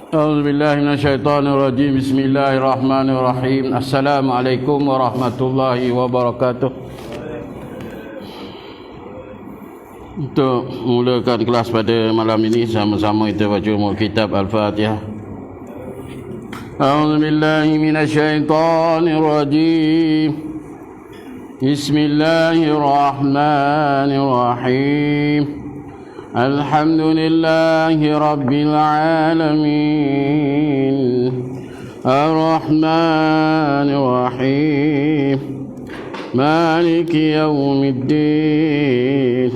A'udzubillahiminasyaitonirrajim. Bismillahirrahmanirrahim. Assalamualaikum warahmatullahi wabarakatuh. Untuk mulakan kelas pada malam ini, sama-sama kita baca kitab Al-Fatihah. A'udzubillahiminasyaitonirrajim. Bismillahirrahmanirrahim. Alhamdulillahi Rabbil Alamin. Ar-Rahmanir Rahim. Maliki Yawmiddin.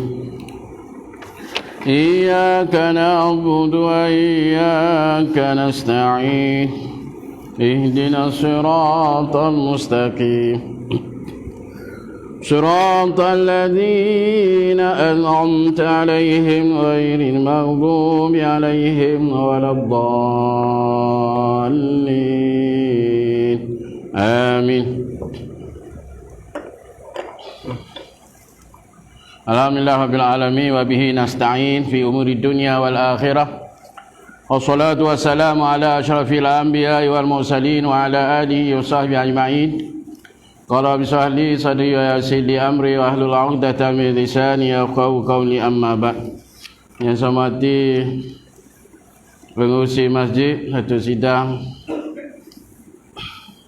Iyyaka na'budu wa iyyaka nasta'in. Ihdinas siratal mustaqim. صراط الذين أنعمت عليهم غير المغضوب عليهم ولا الضالين آمين. Alhamdulillah rabbil alamin wa bihi nasta'in fi umuri dunya wal akhirah. Wassalatu wassalamu ala asyrafil anbiya'i wal mursalin wa ala alihi wa sahbihi ajma'in. Qala bisahli sadri wa yassir li amri wa ahlul 'uqdatam min lisani yafqahu qawli, amma ba'd. Yang saya hormati pengurusi masjid Datuk Sidang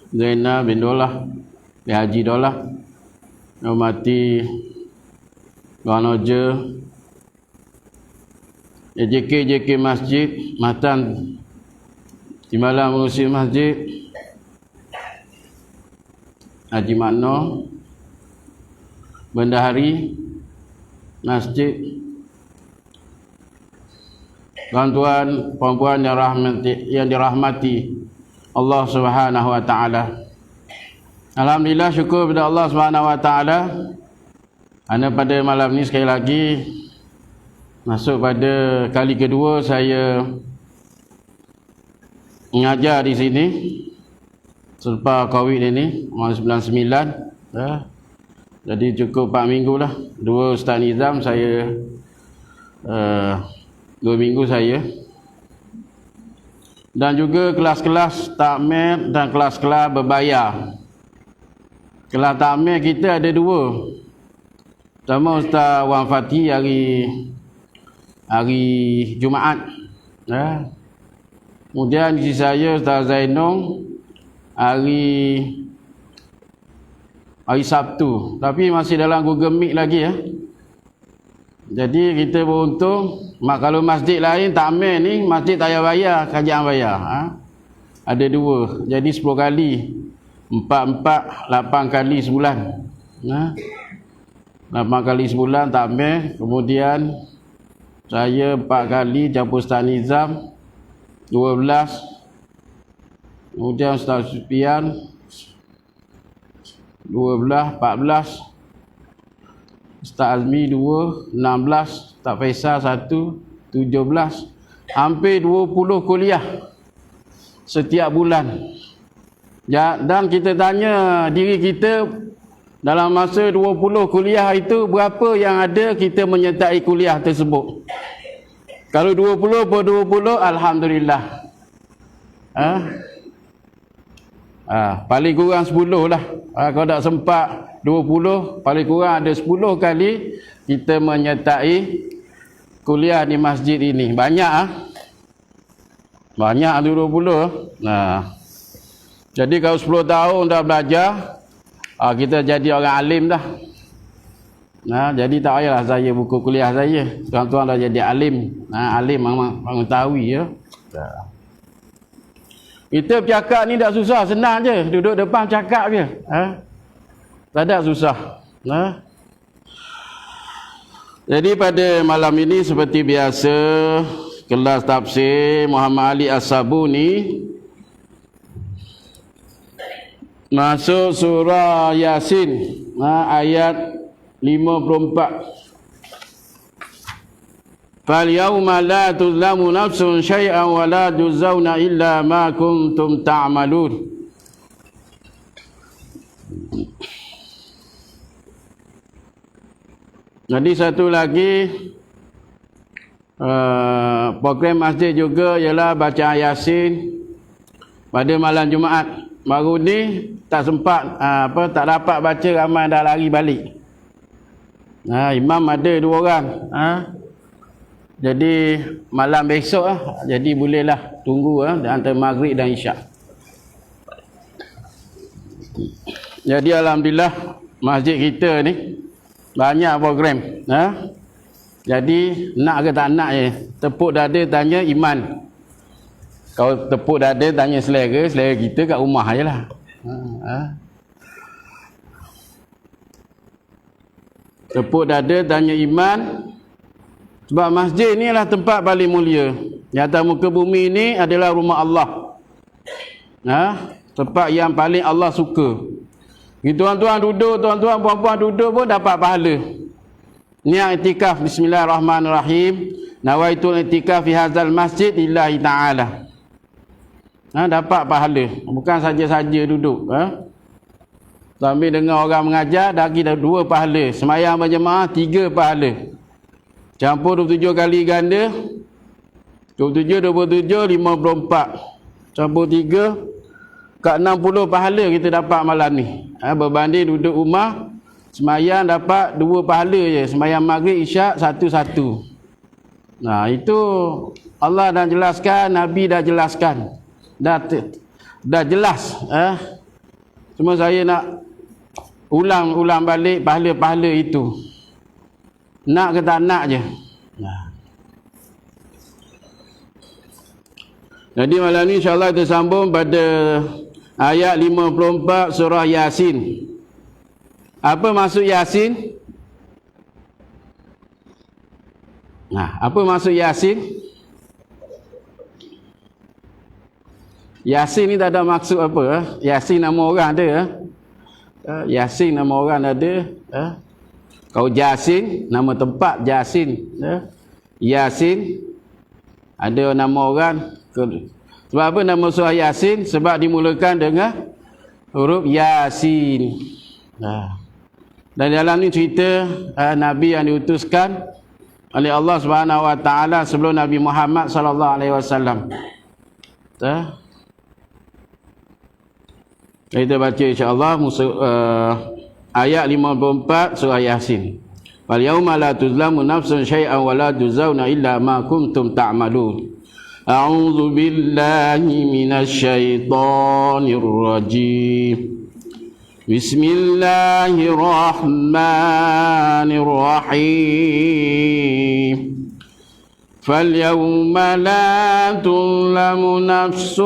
Zainal bin Dolah bin Haji Dolah, yang hormati Tuan Oja JK Masjid Matan, Timbalan pengurusi masjid Haji Makno, Bendahari Masjid, tuan-tuan, puan-puan yang dirahmati Allah Subhanahu wa taala. Alhamdulillah, syukur kepada Allah Subhanahu wa taala. Ana pada malam ni sekali lagi masuk pada kali kedua saya mengajar di sini selepas Covid ini, 99 ya. Jadi cukup 4 minggu lah. 2 Ustaz Nizam, saya 2 minggu saya. Dan juga kelas-kelas takmir dan kelas-kelas berbayar. Kelas takmir kita ada 2. Pertama Ustaz Wan Fatih hari Jumaat ya. Kemudian di sisi saya Ustaz Zainong hari Sabtu, tapi masih dalam Google Meet lagi ya. Jadi kita beruntung, kalau masjid lain takmir ni masjid tak payah bayar, kajian bayar ada 2, jadi 10 kali 4, 8 kali sebulan 8 kali sebulan takmir. Kemudian saya 4 kali campur Ustaz Nizam 12. Kemudian Ustaz Sufian 12, 14. Ustaz Azmi 2, 16. Ustaz Faisal 1, 17. Hampir 20 kuliah setiap bulan. Dan kita tanya diri kita, dalam masa 20 kuliah itu berapa yang ada kita menyertai kuliah tersebut. Kalau 20 per 20, alhamdulillah. Paling kurang 10 lah. Kalau tak sempat 20, paling kurang ada 10 kali kita menyertai kuliah di masjid ini. Banyak banyak 20. Jadi kalau 10 tahun dah belajar, kita jadi orang alim dah. Jadi tak payahlah saya buku kuliah saya. Tuan-tuan dah jadi alim. Alim mengetahui ya. Kita bercakap ni tak susah, senang je. Duduk depan cakap je. Tak ada susah. Jadi pada malam ini seperti biasa, kelas tafsir Muhammad Ali As-Sabuni masuk surah Yasin, ayat 54. Fal yauma la tuzlamu nafsun syai'an wa la tujzauna illa ma kuntum ta'malun. Jadi satu lagi program masjid juga ialah baca Yasin pada malam Jumaat. Baru ni tak sempat tak dapat baca, ramai dah lari balik. Imam ada 2 orang. Jadi malam besok jadi bolehlah tunggu antara maghrib dan isyak. Jadi alhamdulillah masjid kita ni banyak program. Jadi nak ke tak nak je, tepuk dada tanya iman. Kalau tepuk dada tanya selera kita kat rumah je lah. Tepuk dada tanya iman. Sebab masjid ni adalah tempat paling mulia. Di atas muka bumi ni adalah rumah Allah. Tempat yang paling Allah suka. Tuan-tuan duduk, tuan-tuan puan-puan duduk pun dapat pahala. Niat iktikaf, bismillahirrahmanirrahim. Nawaitul iktikaf fi hadzal masjid lillahi ta'ala. Dapat pahala. Bukan saja-saja duduk. Sambil dengar orang mengajar, dah kita 2 pahala. Semayang berjemaah 3 pahala. Campur 27 kali ganda, 27, 54. Campur 3, kat 60 pahala kita dapat malam ni. Berbanding duduk rumah, semayang dapat 2 pahala je. Semayang maghrib, isyak, 1-1. Itu Allah dah jelaskan, Nabi dah jelaskan. Dah jelas. Cuma saya nak ulang balik pahala-pahala itu. Nak ke tak nak je. Jadi malam ni insyaAllah kita sambung pada ayat 54 surah Yasin. Apa maksud Yasin? Apa maksud Yasin? Yasin ni tak ada maksud apa. Yasin nama orang ada. Yasin nama orang ada. Kau Jasin, nama tempat Jasin. Yasin, ada nama orang. Sebab apa nama surah Yasin? Sebab dimulakan dengan huruf Yasin. Dan dalam ni cerita Nabi yang diutuskan oleh Allah Subhanahu Wa Taala sebelum Nabi Muhammad sallallahu alaihi wasallam. Kita baca insya-Allah ayat 54 surah Yasin. Wal yauma la tuzlamu nafsun syai'an wa la tujzauna illa ma kuntum ta'malun. A'udzu billahi minasy syaithanir rajim. Bismillahirrahmanirrahim. فَالْيَوْمَ لَا تُظْلَمُ نَفْسٌ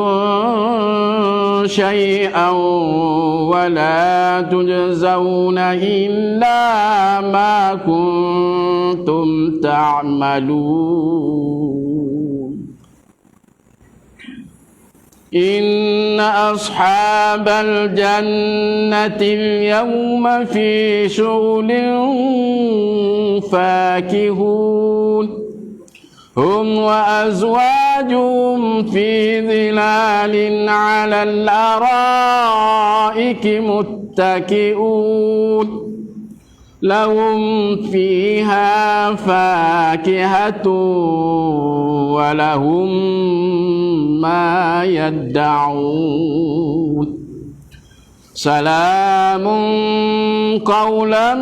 شَيْئًا وَلَا تُجْزَوْنَ إِلَّا مَا كُنتُمْ تَعْمَلُونَ إِنَّ أَصْحَابَ الْجَنَّةِ الْيَوْمَ فِي شُغُلٍ فَاكِهُونَ هم وأزواجهم في ظلال على الأرائك متكئون لهم فيها فاكهة ولهم ما يدعون سلام قولا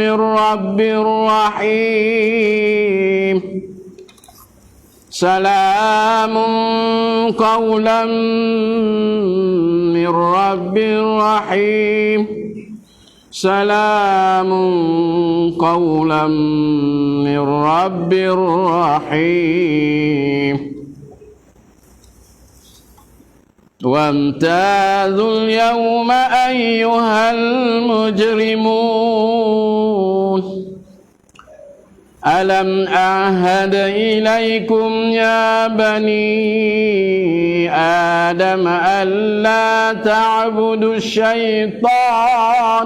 من رب رحيم سلام قولا من رب رحيم Salamun qawlan min Rabbir Rahim. وامتازوا اليوم أيها المجرمون ألم أعهد إليكم يا بني آدم ألا تعبدوا الشيطان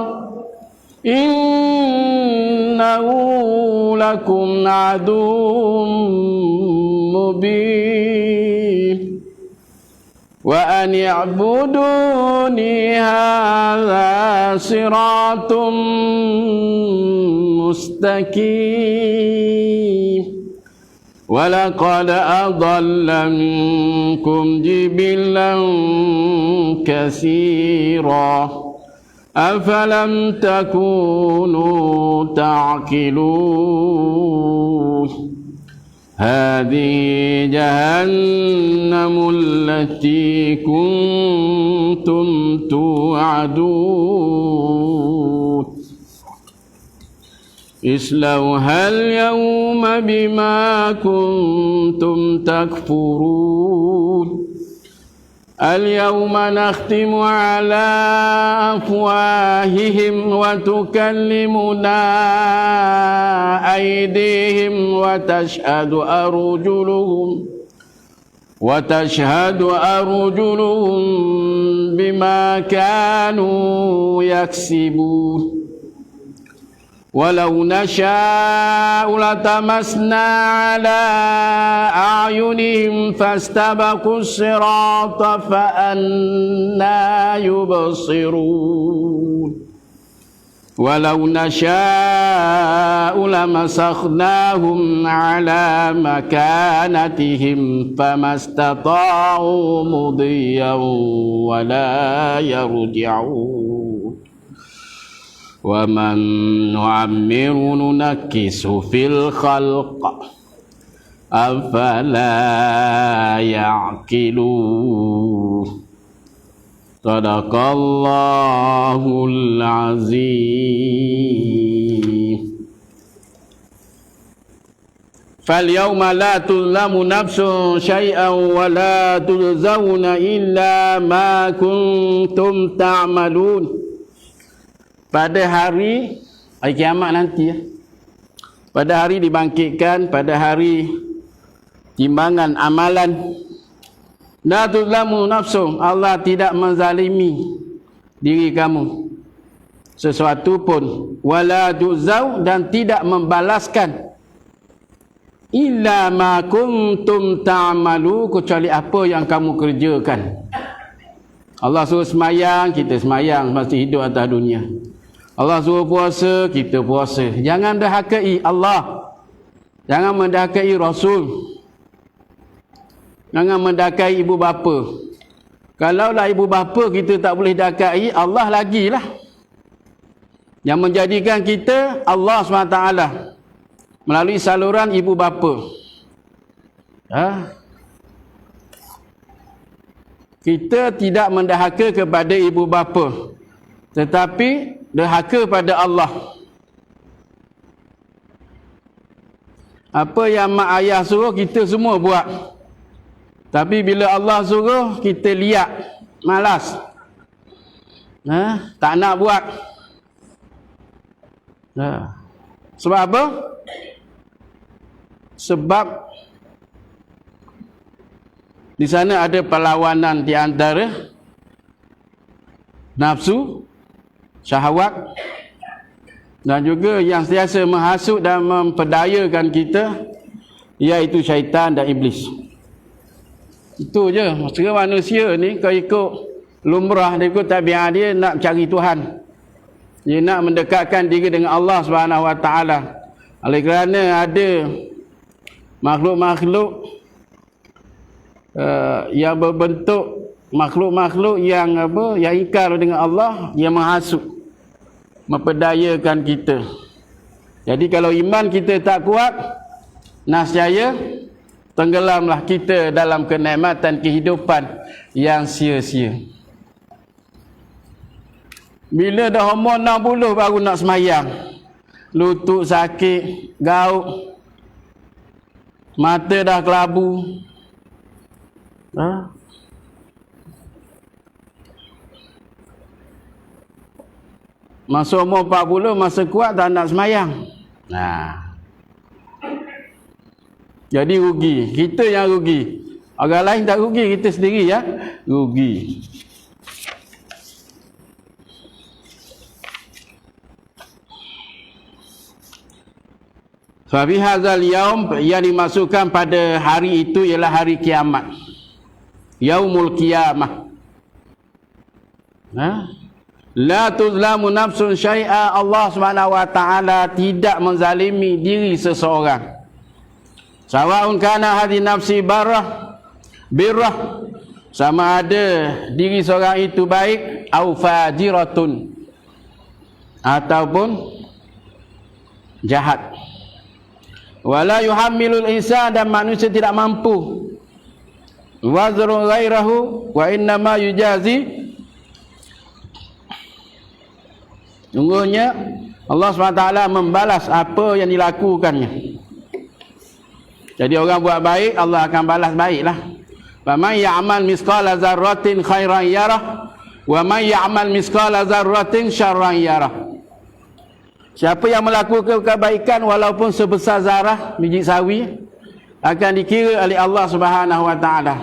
إنه لكم عدو مبين وأن اعبدوني هذا صراط مستقيم ولقد أضل منكم جبلا كثيرا أفلم تكونوا تعقلون هذه جهنم التي كنتم توعدون اصلوها اليوم بما كنتم تكفرون اليوم نختم على أفواههم وتكلمنا أيديهم وتشهد أرجلهم بما كانوا يكسبون ولو نشاء لطمسنا على أعينهم فاستبقوا الصراط فأنى يبصرون ولو نشاء لمسخناهم على مكانتهم فما استطاعوا مضيا ولا يرجعون ومن نعمر ننكس في الخلق أفلا يعقلون صدق الله العظيم فاليوم لا تظلم نفس شيئا ولا تجزون إلا ما كنتم تعملون. Pada hari kiamat nanti, pada hari dibangkitkan, pada hari timbangan amalan, la tuzlamu nafsun, Allah tidak menzalimi diri kamu sesuatu pun, wala tujzau, dan tidak membalaskan, illa ma kuntum ta'malu, kecuali apa yang kamu kerjakan. Allah suruh semayang, kita semayang masih hidup atas dunia. Allah suruh puasa, kita puasa. Jangan derhakai Allah, jangan menderhakai Rasul, jangan menderhakai ibu bapa. Kalaulah ibu bapa kita tak boleh derhakai, Allah lagilah. Yang menjadikan kita Allah SWT melalui saluran ibu bapa. Kita tidak mendahaka kepada ibu bapa, tetapi derhaka pada Allah. Apa yang mak ayah suruh, kita semua buat. Tapi bila Allah suruh, kita liat, malas, tak nak buat. Sebab apa? Sebab di sana ada perlawanan di antara nafsu, syahwat, dan juga yang sentiasa menghasut dan memperdayakan kita, iaitu syaitan dan iblis. Itu je. Maksudnya manusia ni, kau ikut lumrah dia, ikut tabiat dia, nak cari Tuhan, dia nak mendekatkan diri dengan Allah SWT. Oleh kerana ada makhluk-makhluk yang berbentuk makhluk-makhluk yang yang ingkar dengan Allah, yang menghasut, memperdayakan kita. Jadi kalau iman kita tak kuat, nascaya tenggelamlah kita dalam kenikmatan kehidupan yang sia-sia. Bila dah umur 60 baru nak semayang. Lutut sakit, gauk, mata dah kelabu. Masa umur 40, masa kuat tak nak semayang. Jadi rugi. Kita yang rugi. Orang lain tak rugi, kita sendiri ya rugi. Fa fi hadzal yaum, yang dimasukkan pada hari itu ialah hari kiamat. Yaumul qiyamah. La tuzlamu nafsun syai'a. Allah Subhanahu wa taala tidak menzalimi diri seseorang. Sawa'un kana hadhi nafsi birrah, sama ada diri seorang itu baik au fajiratun, ataupun jahat. Wala yuhammilul insan, dan manusia tidak mampu wazru ghairahu wa innama yujazi. Sungguhnya Allah SWT membalas apa yang dilakukannya. Jadi orang buat baik, Allah akan balas baiklah. Wa man ya'mal misqala dzarratin khairan yarah wa man ya'mal misqala dzarratin syarran yarah. Siapa yang melakukan kebaikan walaupun sebesar zarah biji sawi akan dikira oleh Allah Subhanahu wa taala.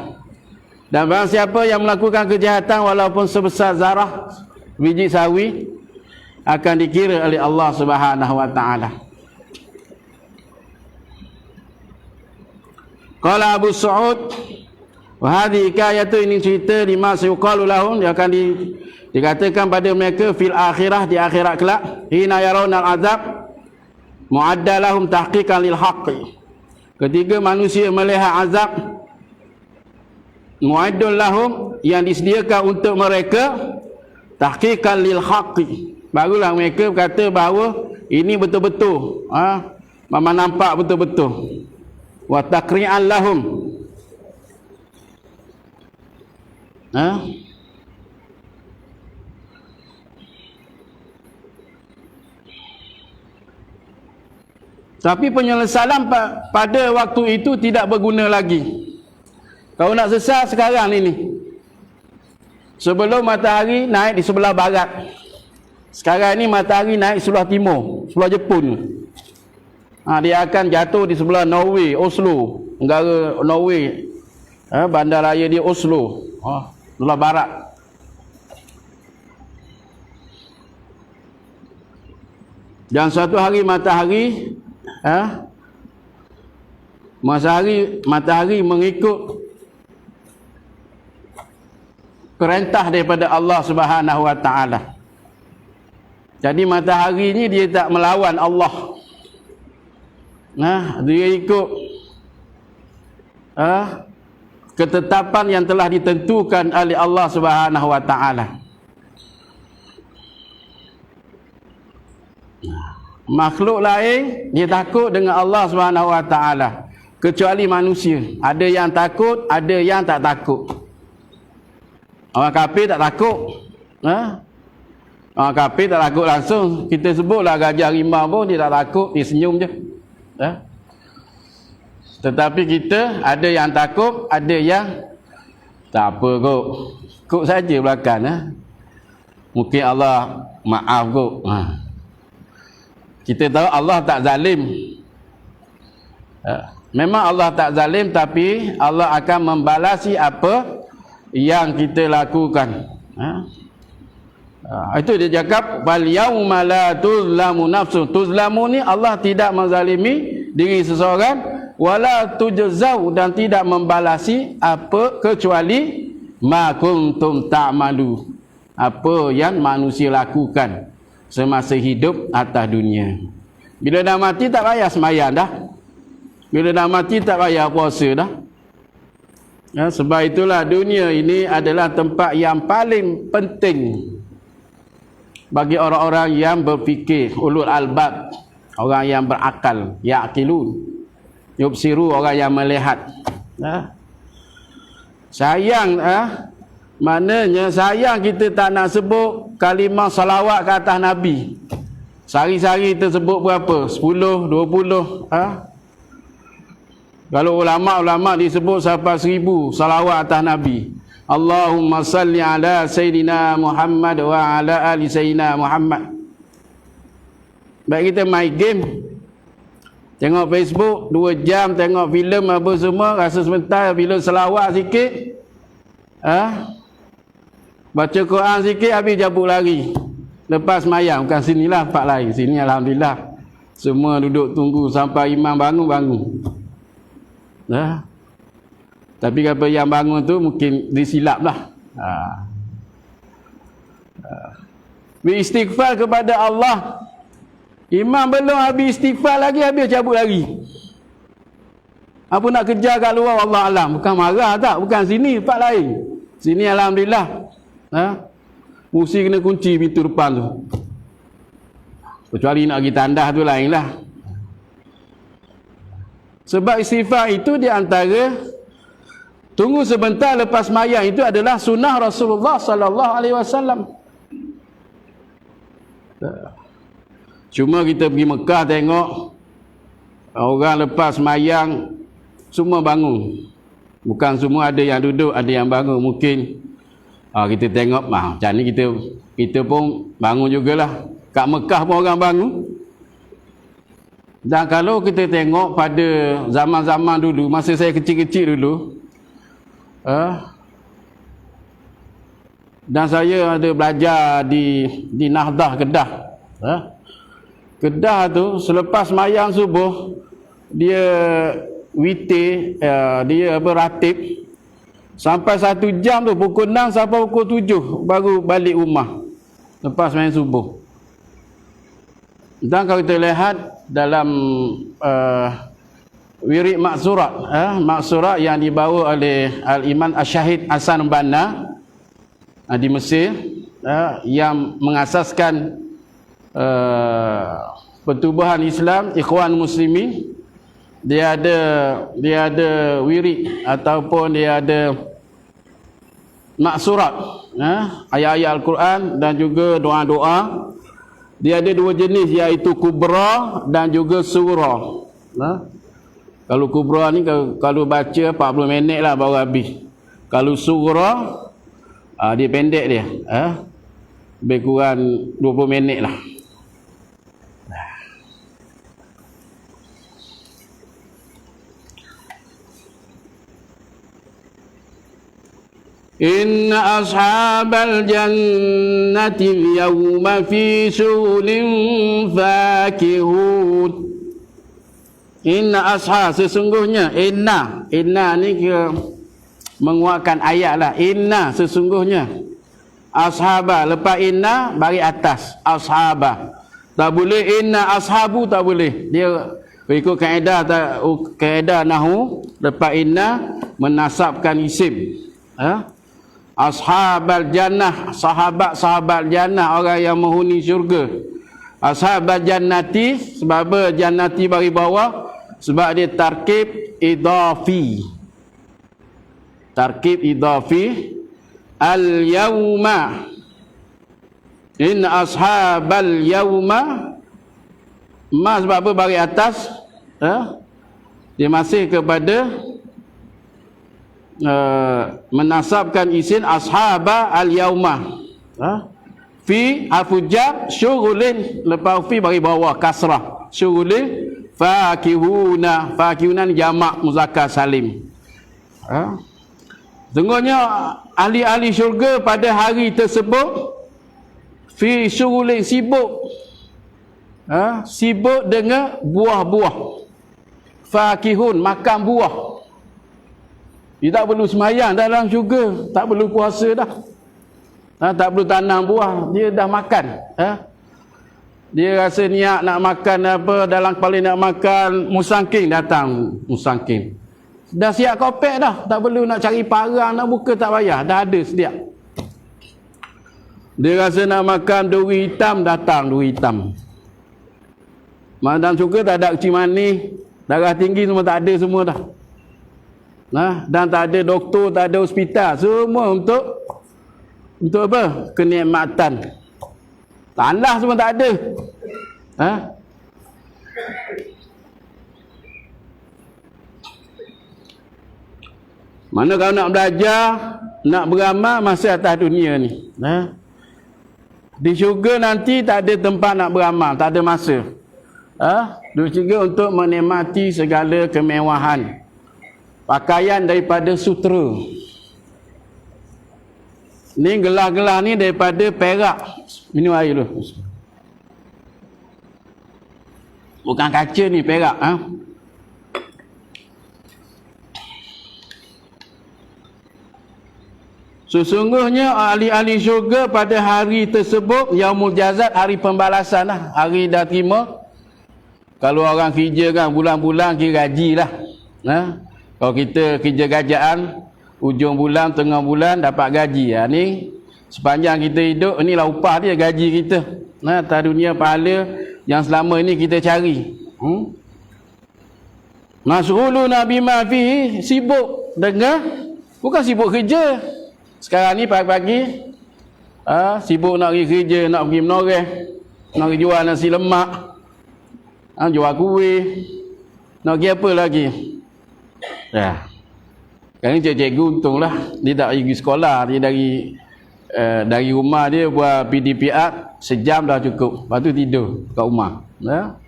Dan barang siapa yang melakukan kejahatan walaupun sebesar zarah biji sawi akan dikira oleh Allah Subhanahu wa taala. Qala Abu Sa'ud, wa hadhihi hikayatu, ini cerita lima sayuqalu lahum, dia akan dikatakan pada mereka fil akhirah, di akhirat kelak, hina yarawna al-azab mu'adda lahum tahqiqan lil haqqi. Ketika manusia melihat azab mu'addun lahum, yang disediakan untuk mereka, tahqiqan lil haqqi, barulah mereka berkata bahawa ini betul-betul, memang nampak betul-betul. Wa taqri'an lahum, tapi penyesalan pada waktu itu tidak berguna lagi. Kau nak sesal sekarang ini, sebelum matahari naik di sebelah barat. Sekarang ini matahari naik sebelah timur, sebelah Jepun. Dia akan jatuh di sebelah Norway, Oslo, negara Norway. Bandaraya dia Oslo, sebelah barat. Dan suatu hari matahari mengikut perintah daripada Allah Subhanahu wa taala. Jadi matahari ni dia tak melawan Allah. Dia ikut ketetapan yang telah ditentukan oleh Allah Subhanahu wa taala. Makhluk lain dia takut dengan Allah Subhanahu wa taala, kecuali manusia. Ada yang takut, ada yang tak takut. Orang kafir tak takut. Orang kafir tak takut langsung. Kita sebutlah gajah rimau pun dia tak takut, dia senyum je. Tetapi kita ada yang takut, ada yang tak apa kot. Kot saja belakang. Mungkin Allah maaf kot. Kita tahu Allah tak zalim. Memang Allah tak zalim, tapi Allah akan membalasi apa yang kita lakukan. Itu dia cakap wal yauma la tuzlamu nafsun. Tuzlamu ni Allah tidak menzalimi diri seseorang, wala tujzau, dan tidak membalasi apa kecuali ma kuntum ta'malu, apa yang manusia lakukan semasa hidup atas dunia. Bila dah mati tak payah sembahyang dah. Bila dah mati tak payah puasa dah. Sebab itulah dunia ini adalah tempat yang paling penting bagi orang-orang yang berfikir, ulul albab, orang yang berakal, yaqilun, yubsiru, orang yang melihat. Sayang Maknanya sayang kita tak nak sebut kalimah salawat ke atas Nabi. Sehari-sehari kita sebut berapa? 10, 20. Kalau ulama' disebut sampai 1000 salawat atas Nabi. Allahumma salli ala Sayyidina Muhammad wa ala ali Sayyidina Muhammad. Baik kita main game, tengok Facebook 2 jam, tengok filem apa semua, rasa sebentar bila selawat sikit, baca Quran sikit, habis jabuk lari. Lepas mayang, bukan sinilah tempat lain. Sini alhamdulillah semua duduk tunggu sampai imam bangun. Tapi kalau yang bangun tu mungkin disilap lah. Beristighfar kepada Allah. Imam belum habis istighfar lagi, habis cabut lagi. Apa nak kejar kat luar, Allah alam. Bukan marah tak, bukan sini, tempat lain. Sini alhamdulillah. Mesti kena kunci pintu depan tu. Kecuali nak pergi tandas tu lain lah. Sebab istighfar itu di antara tunggu sebentar lepas mayang itu adalah sunnah Rasulullah sallallahu alaihi wasallam. Cuma kita pergi Mekah tengok orang lepas mayang semua bangun. Bukan semua, ada yang duduk, ada yang bangun. Mungkin kita tengok macam ni kita pun bangun jugalah. Kat Mekah pun orang bangun. Dan kalau kita tengok pada zaman-zaman dulu, masa saya kecil-kecil dulu, dan saya ada belajar di Nahdah Kedah. Kedah tu selepas mayang subuh dia witir, dia beratib sampai 1 jam tu, pukul 6 sampai pukul 7 baru balik rumah lepas main subuh. Dan kalau kita lihat dalam wirid maksurat yang dibawa oleh Al-Imam Asyahid Hasan Banna di Mesir, yang mengasaskan pertubuhan Islam Ikhwan Muslimin, dia ada wirid ataupun dia ada maksurat, ayat-ayat Al-Quran dan juga doa-doa. Dia ada 2 jenis, iaitu kubra dan juga surah. Kalau kubra ni kalau baca 40 minit lah baru habis. Kalau surah dia pendek dia, lebih kurang 20 minit lah. Inna ashabal jannati al-yawma fi syughlin fakihun. Inna sesungguhnya, inna ni kira menguatkan ayat lah. Inna sesungguhnya, ashaba, lepas inna bagi atas, ashaba. Tak boleh inna ashabu, tak boleh. Dia ikut kaedah nahwu, lepas inna menasabkan isim. Ashabal jannah, sahabat jannah, orang yang menghuni syurga. Ashabal jannati, sebab jannati bagi bawah, sebab dia tarkib idafi. Al-yawma, in ashabal yawma, sebab apa bagi atas, dia masih kepada menasabkan isim ashaba al-yaumah. Fi afujab syughulin, lepas fi bagi bawah kasrah, syughulin fakihuna ni jamak muzakkar salim. Sungguhnya ahli-ahli syurga pada hari tersebut fi syughulin, sibuk, sibuk dengan buah-buah. Fakihun, makan buah. Dia tak perlu semayang dalam syurga, tak perlu puasa dah. Tak perlu tanam buah, dia dah makan. Dia rasa niat nak makan apa, dalam kepala nak makan musangking, datang musangking. Dah siap kopek dah, tak perlu nak cari parang, nak buka tak payah, dah ada sedia. Dia rasa nak makan duri hitam, datang duri hitam. Dalam syurga tak ada kecil manis, darah tinggi semua tak ada semua dah. Dan tak ada doktor, tak ada hospital, semua untuk Untuk apa? Kenikmatan. Tanah semua tak ada. Ha? Mana kalau nak belajar, nak beramal masih atas dunia ni. Ha? Di syurga nanti tak ada tempat nak beramal, tak ada masa. Ha? Di syurga untuk menikmati segala kemewahan. Pakaian daripada sutera. Ni gelas-gelas ni daripada perak. Minum air dulu. Bukan kaca ni, perak. Ha? Sesungguhnya ahli-ahli syurga pada hari tersebut, Yaumul Jazat, hari pembalasan lah. Hari dah terima. Kalau orang kerja kan bulan-bulan kira gaji lah. Ha? Kalau kita kerja kerajaan, ujung bulan, tengah bulan dapat gaji. Ha, ni sepanjang kita hidup, inilah upah dia, gaji kita. Nah, atas dunia pahala yang selama ini kita cari. Mas'uluna bima fihi, sibuk dengan, bukan sibuk kerja. Sekarang ni pagi-pagi sibuk nak pergi kerja, nak pergi menoreh, nak pergi jual nasi lemak, jual kuih, nak pergi apa lagi. Ya. Sekarang ni cikgu untunglah, dia tak pergi sekolah, dia dari rumah dia buat PDPR sejam dah cukup, lepas tu tidur kat rumah. Ya.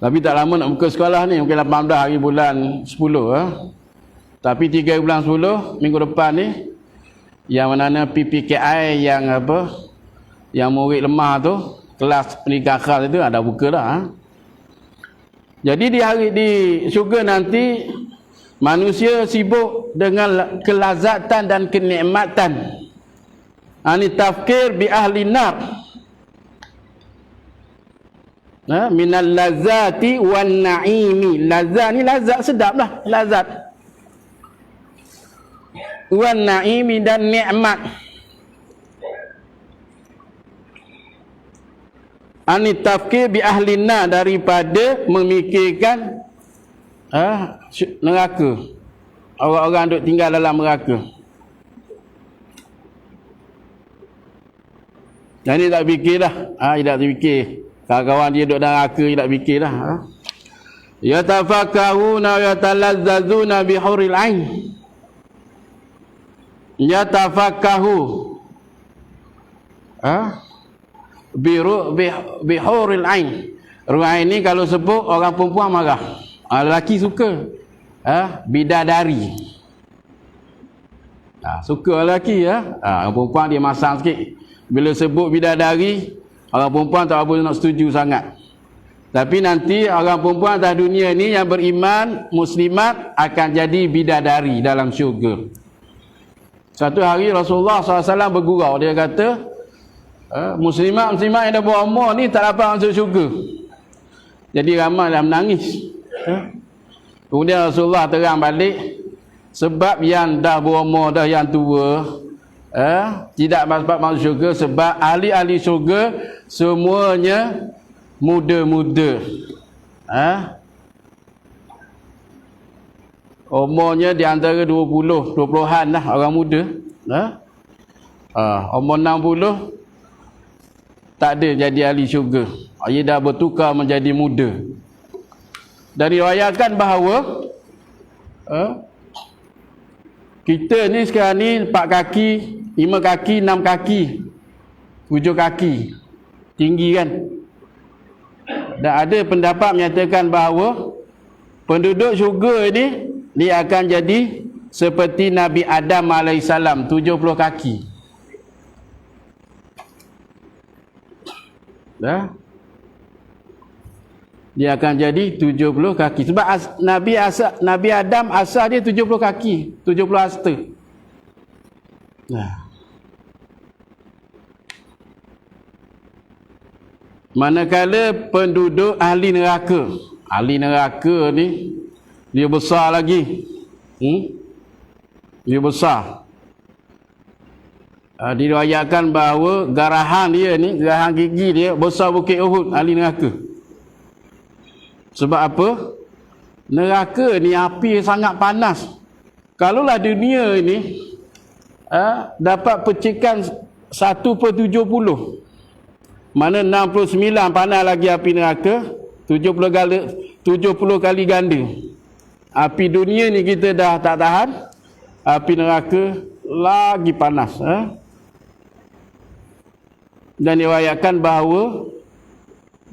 Tapi tak lama nak buka sekolah ni, mungkin 18 hari bulan 10. Tapi 3 bulan 10 minggu depan ni, yang mana PPKI yang apa, yang murid lemah tu, kelas pendidikan khas itu ada buka dah. Jadi di hari di syurga nanti, manusia sibuk dengan kelazatan dan kenikmatan. Ani tafkir bi ahli nar. Minal lazati wan na'imi. Lazat ni lazat sedap lah, lazat. Wan na'imi dan nikmat. Ani tafkir bi ahli nar, daripada memikirkan neraka. Orang-orang duk tinggal dalam neraka. Jadi tak fikir dah. Dia tak fikir. Kawan-kawan dia duk dalam neraka, dia tak fikir dah. Yatafakkaruna wa yatalazzazuna bihuril ain. Yatafakkahu. Bihuril ain. Ruang ini kalau sebut orang perempuan marah. Lelaki suka. Bidadari. Suka lelaki. Orang perempuan dia masam sikit. Bila sebut bidadari, orang perempuan tak boleh nak setuju sangat. Tapi nanti orang perempuan atas dunia ni yang beriman, muslimat, akan jadi bidadari dalam syurga. Satu hari Rasulullah SAW bergurau. Dia kata, muslimat-muslimat yang dah berumur ni tak dapat masuk syurga. Jadi ramai dah menangis. Kemudian Rasulullah terang balik, sebab yang dah berumur, dah yang tua, tidak dapat masuk syurga sebab ahli-ahli syurga semuanya muda-muda. Umurnya di antara 20-an lah, orang muda. Umur 60 tak ada jadi ahli syurga. Dia dah bertukar menjadi muda. Dan diriwayatkan bahawa kita ni sekarang ni 4 kaki, 5 kaki, 6 kaki, 7 kaki, tinggi kan. Dan ada pendapat menyatakan bahawa penduduk syurga ni dia akan jadi seperti Nabi Adam AS, 70 kaki. Dia akan jadi 70 kaki. Sebab Nabi Adam asal dia 70 kaki, 70 hasta. Manakala penduduk ahli neraka ni dia besar lagi. Dia besar. Diriwayatkan bahawa garahan dia ni, garahan gigi dia besar bukit Uhud, ahli neraka. Sebab apa? Neraka ni api sangat panas. Kalaulah dunia ni dapat percikan 1/70. Mana 69 panas lagi api neraka, 70 kali ganda. Api dunia ni kita dah tak tahan, api neraka lagi panas. Dan diriwayatkan bahawa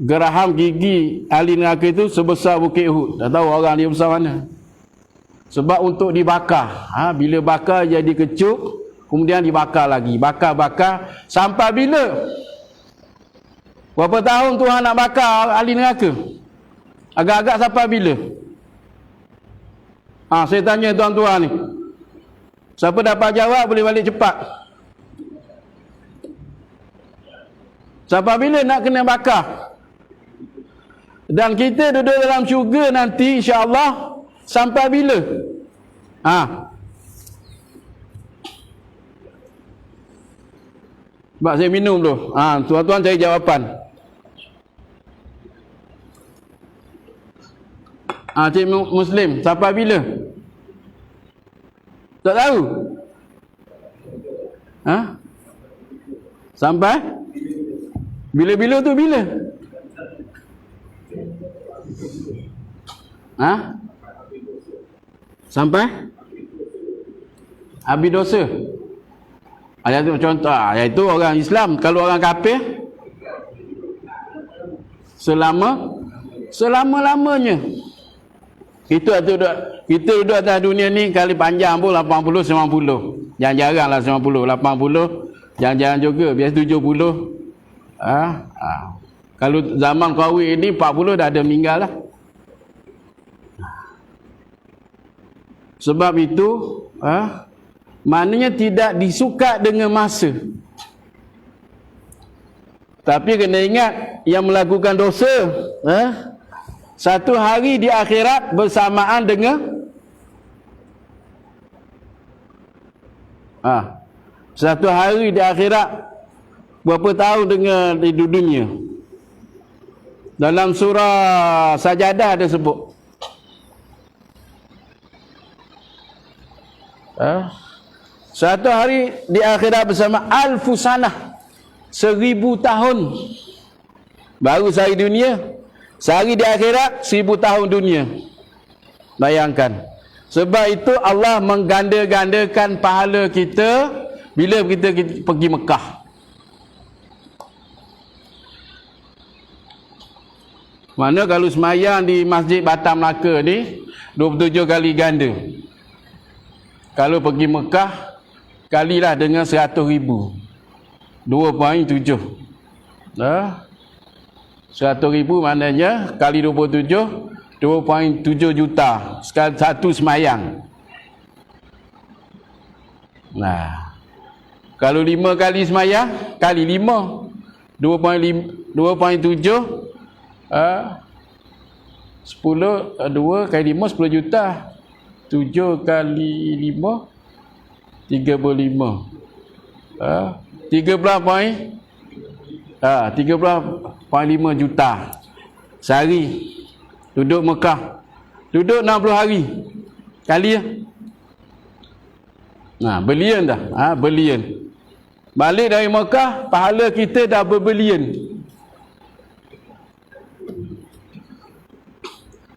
geraham gigi ahli neraka itu sebesar Bukit Uhud. Tak tahu orang dia besar mana. Sebab untuk dibakar. Bila bakar jadi kecup, kemudian dibakar lagi. Bakar sampai bila? Berapa tahun Tuhan nak bakar ahli neraka? Agak-agak sampai bila? Saya tanya tuan-tuan ni. Siapa dapat jawab boleh balik cepat. Sampai bila nak kena bakar? Dan kita duduk dalam syurga nanti insya-Allah sampai bila? Sebab saya minum tu. Tuan-tuan cari jawapan. Cik Muslim, sampai bila? Tak tahu? Sampai? Bila-bila tu bila? Sampai? Habis dosa. Ayat tu contoh. Iaitu orang Islam. Kalau orang kafir, selama-lamanya. Kita duduk atas dunia ni kali panjang pun 80, 90. Jarang-jarang lah 90, 80. Jarang-jarang juga. Biasa 70. Kalau zaman Qawi ini 40 dah ada meninggal lah. Sebab itu maknanya tidak disuka dengan masa. Tapi kena ingat yang melakukan dosa satu hari di akhirat bersamaan dengan satu hari di akhirat berapa tahun dengan di dunia. Dalam surah Sajadah ada sebut. Satu hari di akhirat bersama alfu sanah, 1000 tahun. Baru sehari dunia, sehari di akhirat 1000 tahun dunia. Bayangkan. Sebab itu Allah mengganda-gandakan pahala kita bila kita pergi Mekah. Mana kalau semayang di Masjid Batam Melaka ni 27 kali ganda. Kalau pergi Mekah, kalilah dengan 100,000. 2.7. 100,000 maknanya kali 27, 2.7 juta. Sekali satu semayang. Kalau 5 kali semayang, kali 5. 2.7. 2 kali 5, 10 juta. 7 kali 5 35 13.5 juta sehari duduk Mekah, duduk 60 hari kali bilion dah. Bilion balik dari Mekah, pahala kita dah berbilion.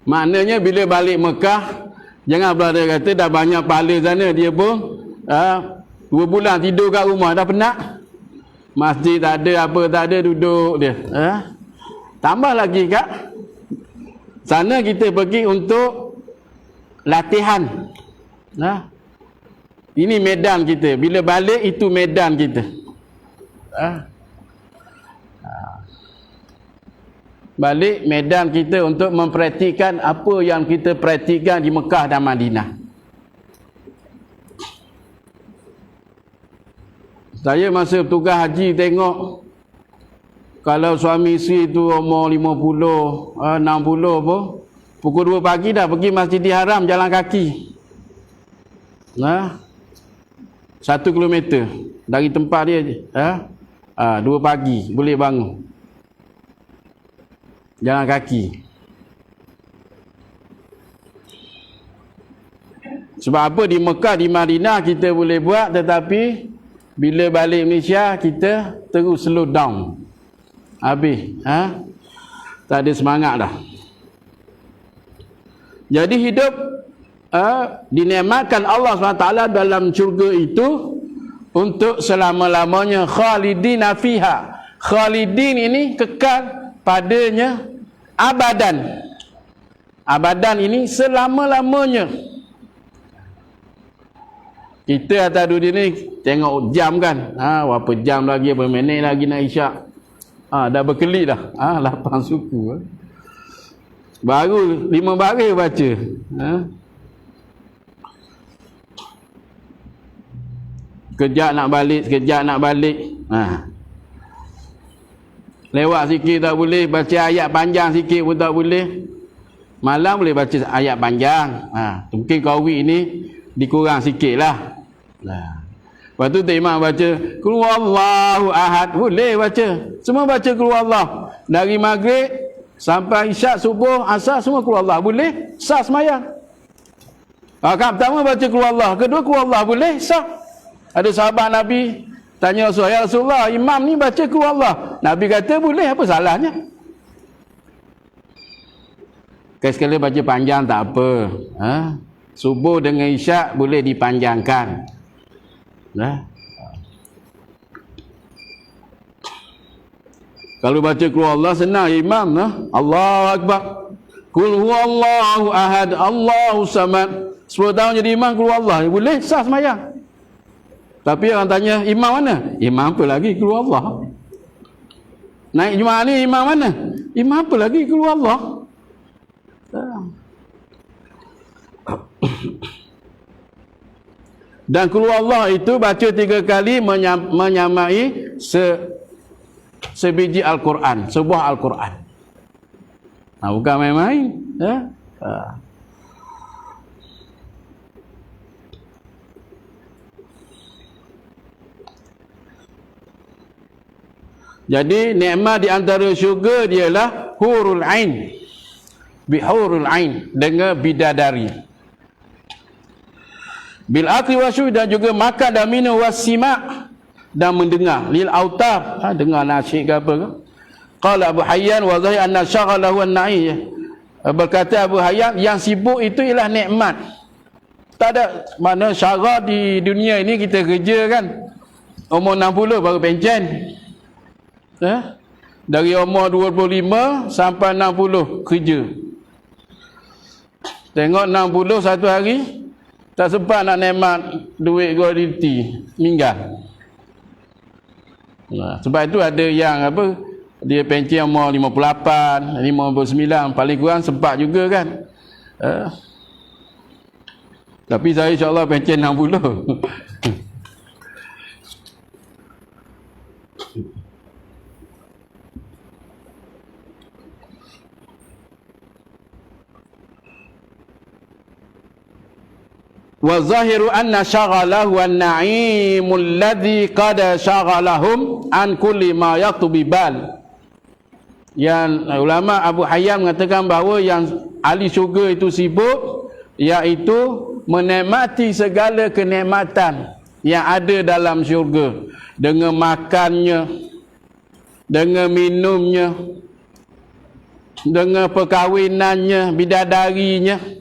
Maknanya bila balik Mekah, jangan berada kata dah banyak pahala sana, dia pun 2 bulan tidur kat rumah dah penat. Masjid tak ada, apa tak ada, duduk dia. Tambah lagi kat sana kita pergi untuk latihan. Ini medan kita. Bila balik itu medan kita. Balik medan kita untuk mempraktikkan apa yang kita praktikkan di Mekah dan Madinah. Saya masa bertugas haji tengok kalau suami isteri tu umur 50, 60 pun pukul 2 pagi dah pergi Masjidil Haram jalan kaki. 1 kilometer dari tempat dia je. 2 pagi boleh bangun. Jalan kaki. Sebab apa di Mekah, di Madinah kita boleh buat, tetapi bila balik Malaysia kita terus slow down. Habis, tak ada semangat dah. Jadi hidup dinikmatkan Allah SWT dalam syurga itu untuk selama-lamanya, khalidina fiha. Khalidin ini kekal padanya abadan. Abadan ini selama-lamanya. Kita atas dunia ni tengok jam kan, berapa jam lagi, berapa minit lagi nak isyak. Dah berkelip dah, 8 suku. Baru 5 baris baca. Sekejap nak balik, sekejap nak balik. Lewat sikit tak boleh, baca ayat panjang sikit pun tak boleh. Malam boleh baca ayat panjang. Mungkin qawi ni dikurang sikit lah. Lepas tu imam baca Qul huwallahu ahad, boleh baca. Semua baca Qul huwallah. Dari maghrib sampai isyak, subuh, asar, semua Qul huwallah, boleh sah semayang. Rakaat pertama baca Qul huwallah, kedua Qul huwallah, boleh sah. Ada sahabat Nabi tanya Rasulullah, ya Rasulullah, imam ni baca Qul huwallah. Nabi kata boleh, apa salahnya? Sekali-sekali baca panjang tak apa. Subuh dengan isyak boleh dipanjangkan. Kalau baca Qul huwallah senang imam, Allahu akbar. Qul huwallahu ahad, Allahu samad. 10 tahun jadi imam Qul huwallah, boleh sah semayang. Tapi orang tanya, imam mana? Imam apa lagi? Qul huwallah. Naik Jumaat ni imam mana? Imam apa lagi? Qul huwallah. Dan Qul huwallah itu baca 3 kali menyamai sebiji Al-Quran, sebuah Al-Quran. Bukan main-main. Jadi nikmat di antara syurga dialah hurul ain. Bihurul ain, dengan bidadari. Bil akli wasyurb, dan juga makan dan minum, wasimak, dan mendengar. Lil autar, dengar nasyid ke apa ke. Qala Abu Hayyan wa zahir anna syaghalahu an-na'i. Berkata Abu Hayyan, yang sibuk itu ialah nikmat. Tak ada mana syarah di dunia ini, kita kerja kan umur 60 baru pencen. Dari umur 25 sampai 60 kerja. Tengok 60 satu hari tak sempat nak nikmat duit gratuity, meninggal. Sebab itu ada yang apa, dia pencen umur 58, 59, paling kurang sempat juga kan. Tapi saya insyaAllah pencen 60. Wa zahiru anna syaghalahu an-na'imul ladzi qad syaghalahum an kulli ma yaqtubi bal. Yang ulama Abu Hayyan mengatakan bahawa yang ahli syurga itu sibuk, iaitu menikmati segala kenikmatan yang ada dalam syurga, dengan makannya, dengan minumnya, dengan perkahwinannya, bidadarinya.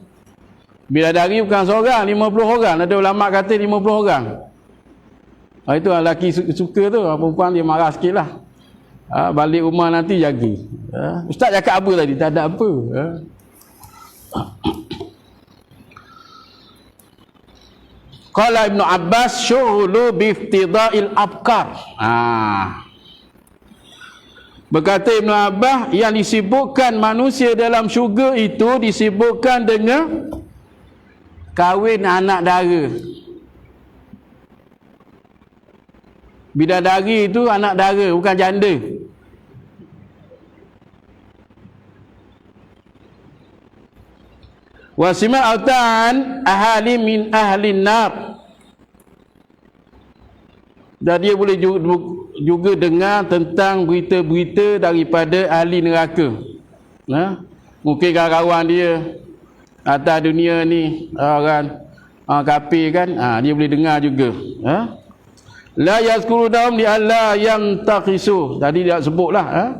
Bidadari bukan seorang, 50 orang. Ada ulama kata 50 orang. Itu lelaki suka tu, perempuan dia marah sikit lah. Balik rumah nanti jaga. Ustaz cakap apa tadi? Tak ada apa. Qala Ibn Abbas syughulu biftida'il abkar. Berkata Ibn Abbas, yang disibukkan manusia dalam syurga itu disibukkan dengan kahwin anak dara. Bidadari itu anak dara, bukan janda. Wasimal autan ahli min ahlin nar. Dan dia boleh juga dengar tentang berita-berita daripada ahli neraka. Mungkin kawan-kawan dia atas dunia ni, orang kafir kan, dia boleh dengar juga. La yazkurunahum li alla yantaqisu, tadi dia sebutlah.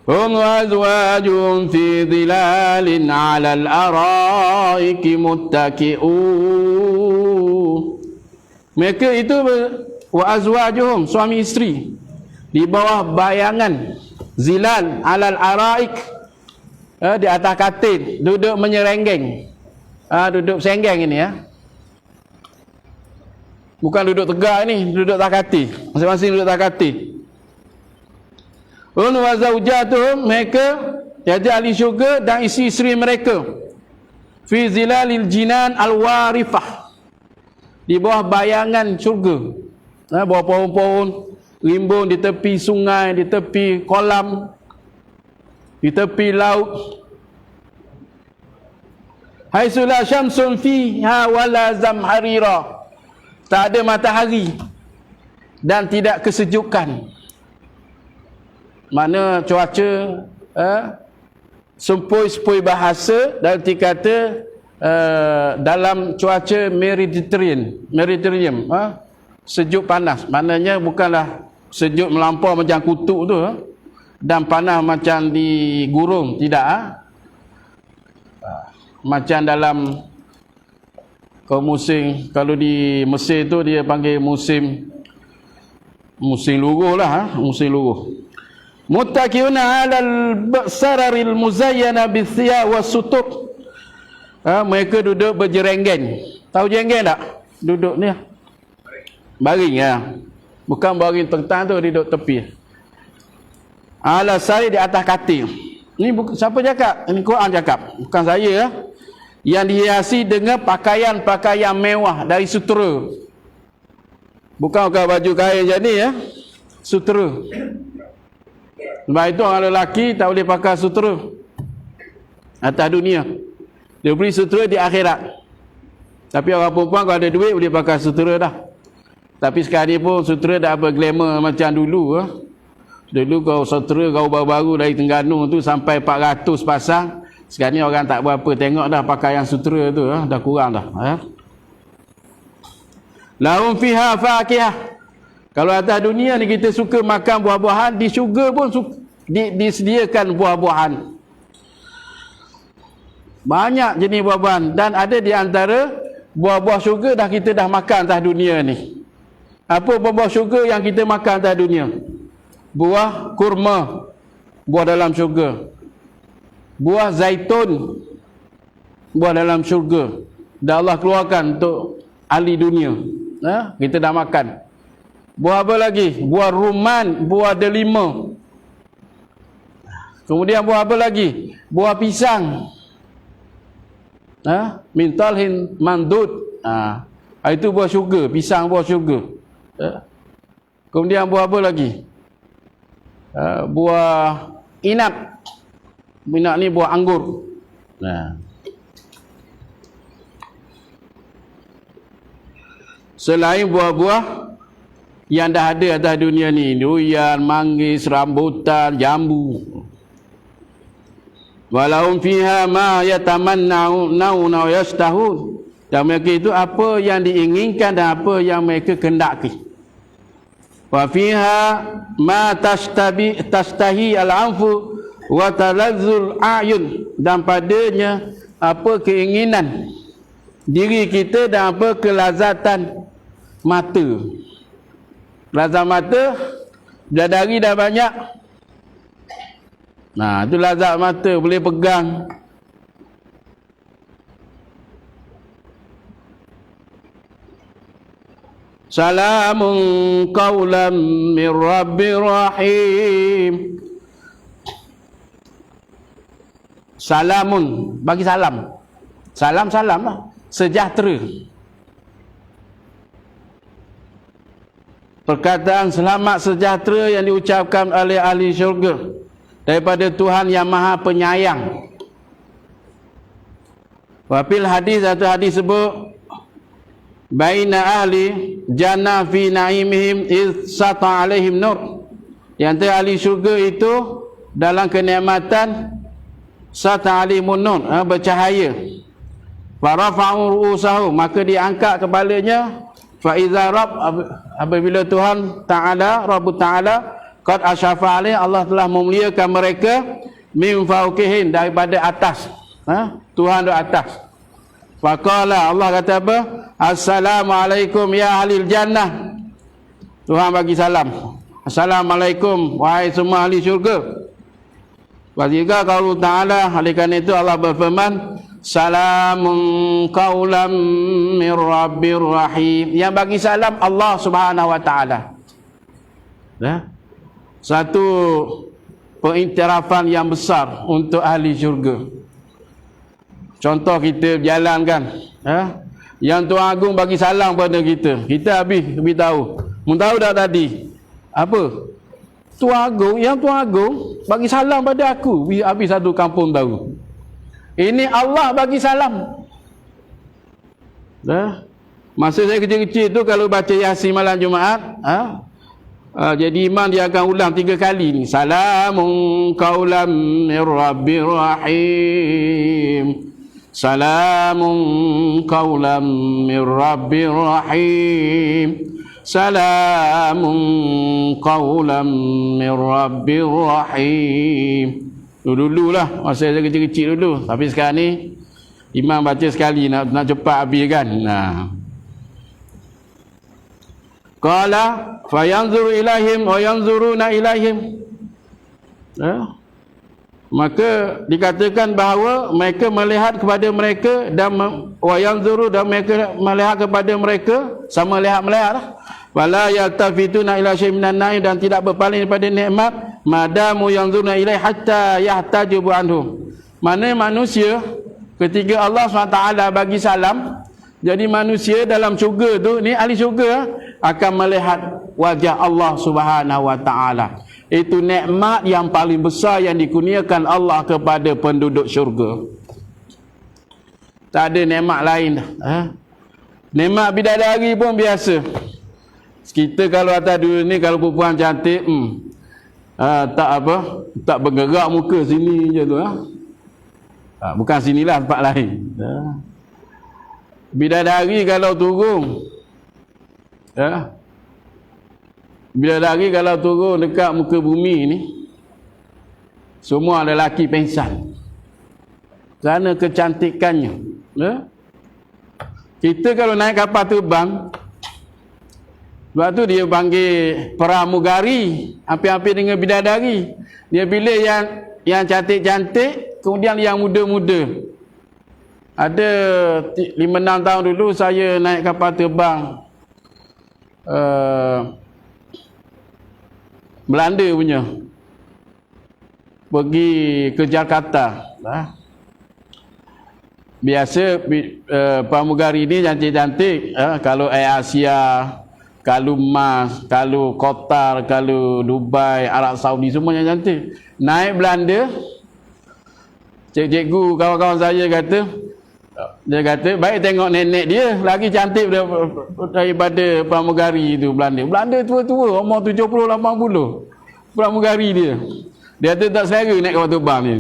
Hum azwajun fi dhilalin 'alal araiki muttaqi'un. Mereka itu wa azwajuhum, suami isteri, di bawah bayangan zilal 'alal araik, di atas katil, duduk menyerenggeng. Duduk senggeng ini ya. Bukan duduk tegak ni, duduk atas katil. Masing-masing duduk atas katil. Wa zaujatuhum, mereka iaitu ahli syurga dan isteri-isteri mereka, fi zilalil jinan al-warifah, di bawah bayangan syurga, bawah pohon-pohon rimbun, di tepi sungai, di tepi kolam, di tepi laut. Haitsu la syamsun fiha wala zamharira, tak ada matahari dan tidak kesejukan. Mana cuaca sempoi-sempoi bahasa dan dikata dalam cuaca Mediterranean, sejuk panas, maknanya bukanlah sejuk melampau macam kutuk tu, dan panas macam di gurun, tidak. Macam dalam musim, kalau di Mesir tu dia panggil musim luruh lah, musim luruh. Muttaqiuna 'alal sararil muzayyana bithiya wasutur. Mereka duduk berjerenggeng. Tahu jerenggeng tak? Duduk ni. Baring ya. Bukan baring tentang tu, duduk tepi. Ala sari, di atas katil. Ni siapa cakap? Ini Quran cakap. Bukan saya ya. Yang dihiasi dengan pakaian-pakaian mewah dari sutera. Bukan baju kain jadi ya. Sutera. Sebab itu orang lelaki tak boleh pakai sutera atas dunia. Dia beli sutera di akhirat. Tapi orang perempuan kalau ada duit boleh pakai sutera dah. Tapi sekarang ni pun sutera dah apa glamour macam dulu. Dulu kalau sutera kau baru-baru dari Terengganu tu sampai 400 pasang. Sekarang ni orang tak berapa tengok dah pakaian sutera tu, dah kurang dah. Lahum fiha fakihah. Kalau atas dunia ni kita suka makan buah-buahan, di syurga pun disediakan buah-buahan. Banyak jenis buah-buahan, dan ada di antara buah-buah syurga kita dah makan atas dunia ni. Apa buah-buah syurga yang kita makan atas dunia? Buah kurma, buah dalam syurga. Buah zaitun, buah dalam syurga. Dan Allah keluarkan untuk ahli dunia. Kita dah makan. Buah apa lagi? Buah rumman, buah delima. Kemudian buah apa lagi? Buah pisang. Min talhin mandud. Itu buah syurga, pisang buah syurga. Kemudian buah apa lagi? Buah inap. Inap ni buah anggur. Selain buah-buah yang dah ada atas dunia ni, durian, manggis, rambutan, jambu. Walahum fiha ma yatamanna'una wa yastahun. Dan mereka itu apa yang diinginkan dan apa yang mereka kehendaki. Wa fiha ma tastahi al-anfu wa talazzul a'yun. Dan padanya apa keinginan diri kita dan apa kelazatan mata. Lazat mata, bidadari dah banyak. Itu lazat mata, boleh pegang. Salamun qawlan min Rabbir Rahim. Salamun, bagi salam. Salam lah. Sejahtera. Perkataan selamat sejahtera yang diucapkan oleh ahli syurga daripada Tuhan yang Maha Penyayang. Wafil hadis, atau hadis sebut, baina ahli jannah fi naimihim iz sata alaihim nur. Yang ahli syurga itu dalam kenikmatan sata alaihimun nur, bercahaya. farafa'u ru'usahum, maka dia angkat kepalanya. Fa idza rabb, apabila Tuhan Ta'ala, Rabb Ta'ala, qad asyafa alaih, Allah telah memuliakan mereka, min fauqihim, daripada atas. Tuhan di atas. Faqala, Allah kata apa? Assalamualaikum ya ahlil jannah. Tuhan bagi salam. Assalamualaikum wahai semua ahli syurga. Wajika qaulu ta'ala, oleh kerana itu Allah berfirman, salamun qaulam min rabbir rahim. Yang bagi salam Allah Subhanahu wa taala. Satu pengiktirafan yang besar untuk ahli syurga. Contoh kita berjalan kan, yang Tuhan Agung bagi salam pada kita, kita habis tahu. Mun tahu dah tadi apa? Tuhan Agung bagi salam pada aku, habis satu kampung tahu. Ini Allah bagi salam. Masa saya kecil-kecil tu kalau baca Yasin malam Jumaat, jadi imam dia akan ulang 3 kali ni. Salamun qaulam mir rabbir rahim. Salamun qaulam mir rabbir rahim. Salamun qaulam mir rabbir rahim. Dulu-dululah masa saya kecil-kecil dulu. Tapi sekarang ni imam baca sekali nak cepat habis kan. Qala fayanzuru ilaihim wa yanzuruna ilaihim. Maka dikatakan bahawa mereka melihat kepada mereka dan wa yanzuru, dan mereka melihat kepada mereka, sama lihat-melihatlah. Wala yaltafituna ila syai'in minan na'im, dan tidak berpaling daripada nikmat, madamu yanzuruna ilaihi hatta yahtajibu anhum. Mana manusia ketika Allah SWT bagi salam, jadi manusia dalam syurga tu, ni ahli syurga, akan melihat wajah Allah Subhanahu wa taala. Itu nikmat yang paling besar yang dikurniakan Allah kepada penduduk syurga. Tak ada nikmat lain dah. Nikmat bidadari pun biasa. Kita kalau atas dunia ni, kalau perempuan cantik, tak bergerak muka sini je tu. Bukan sinilah, tempat lain. Bidadari kalau turun, bidadari kalau turun dekat muka bumi ni, semua lelaki pengsan kerana kecantikannya. Kita kalau naik kapal terbang, sebab tu dia panggil pramugari, hampir-hampir dengan bidadari. Dia pilih yang cantik-cantik, kemudian yang muda-muda. Ada 5-6 tahun dulu saya naik kapal terbang Belanda punya, pergi ke Jakarta. Biasa pramugari ni cantik-cantik. Kalau Air Asia, kalau Mas, kalau Qatar, kalau Dubai, Arab Saudi, semuanya cantik. Naik Belanda, cikgu kawan-kawan saya kata, dia kata, baik tengok nenek dia lagi cantik daripada pramugari itu Belanda. Belanda tua-tua, umur 70-80 pramugari dia. Dia kata tak selera naik kapal terbang ni.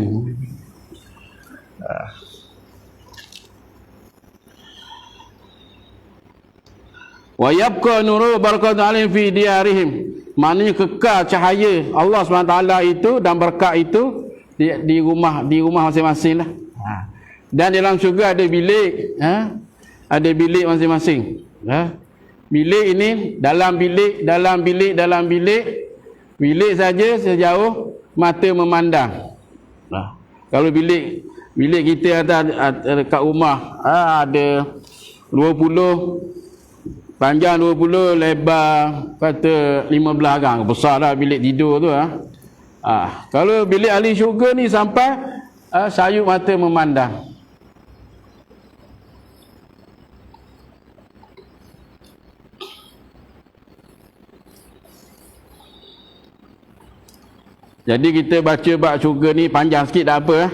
Wa yabqa nuru barakatu alaihim fi diyarihim. Maknanya kekal cahaya Allah SWT itu dan berkat itu di rumah masing-masing lah. Dan dalam syurga ada bilik, ada bilik masing-masing. Bilik ini dalam bilik saja sejauh mata memandang. Kalau bilik kita ada dekat rumah, ada 20, panjang 20, lebar kata 15 gang, besar lah bilik tidur tu. Kalau bilik ahli syurga ni sampai sayup mata memandang. Jadi kita baca bab syurga ni panjang sikit tak apa.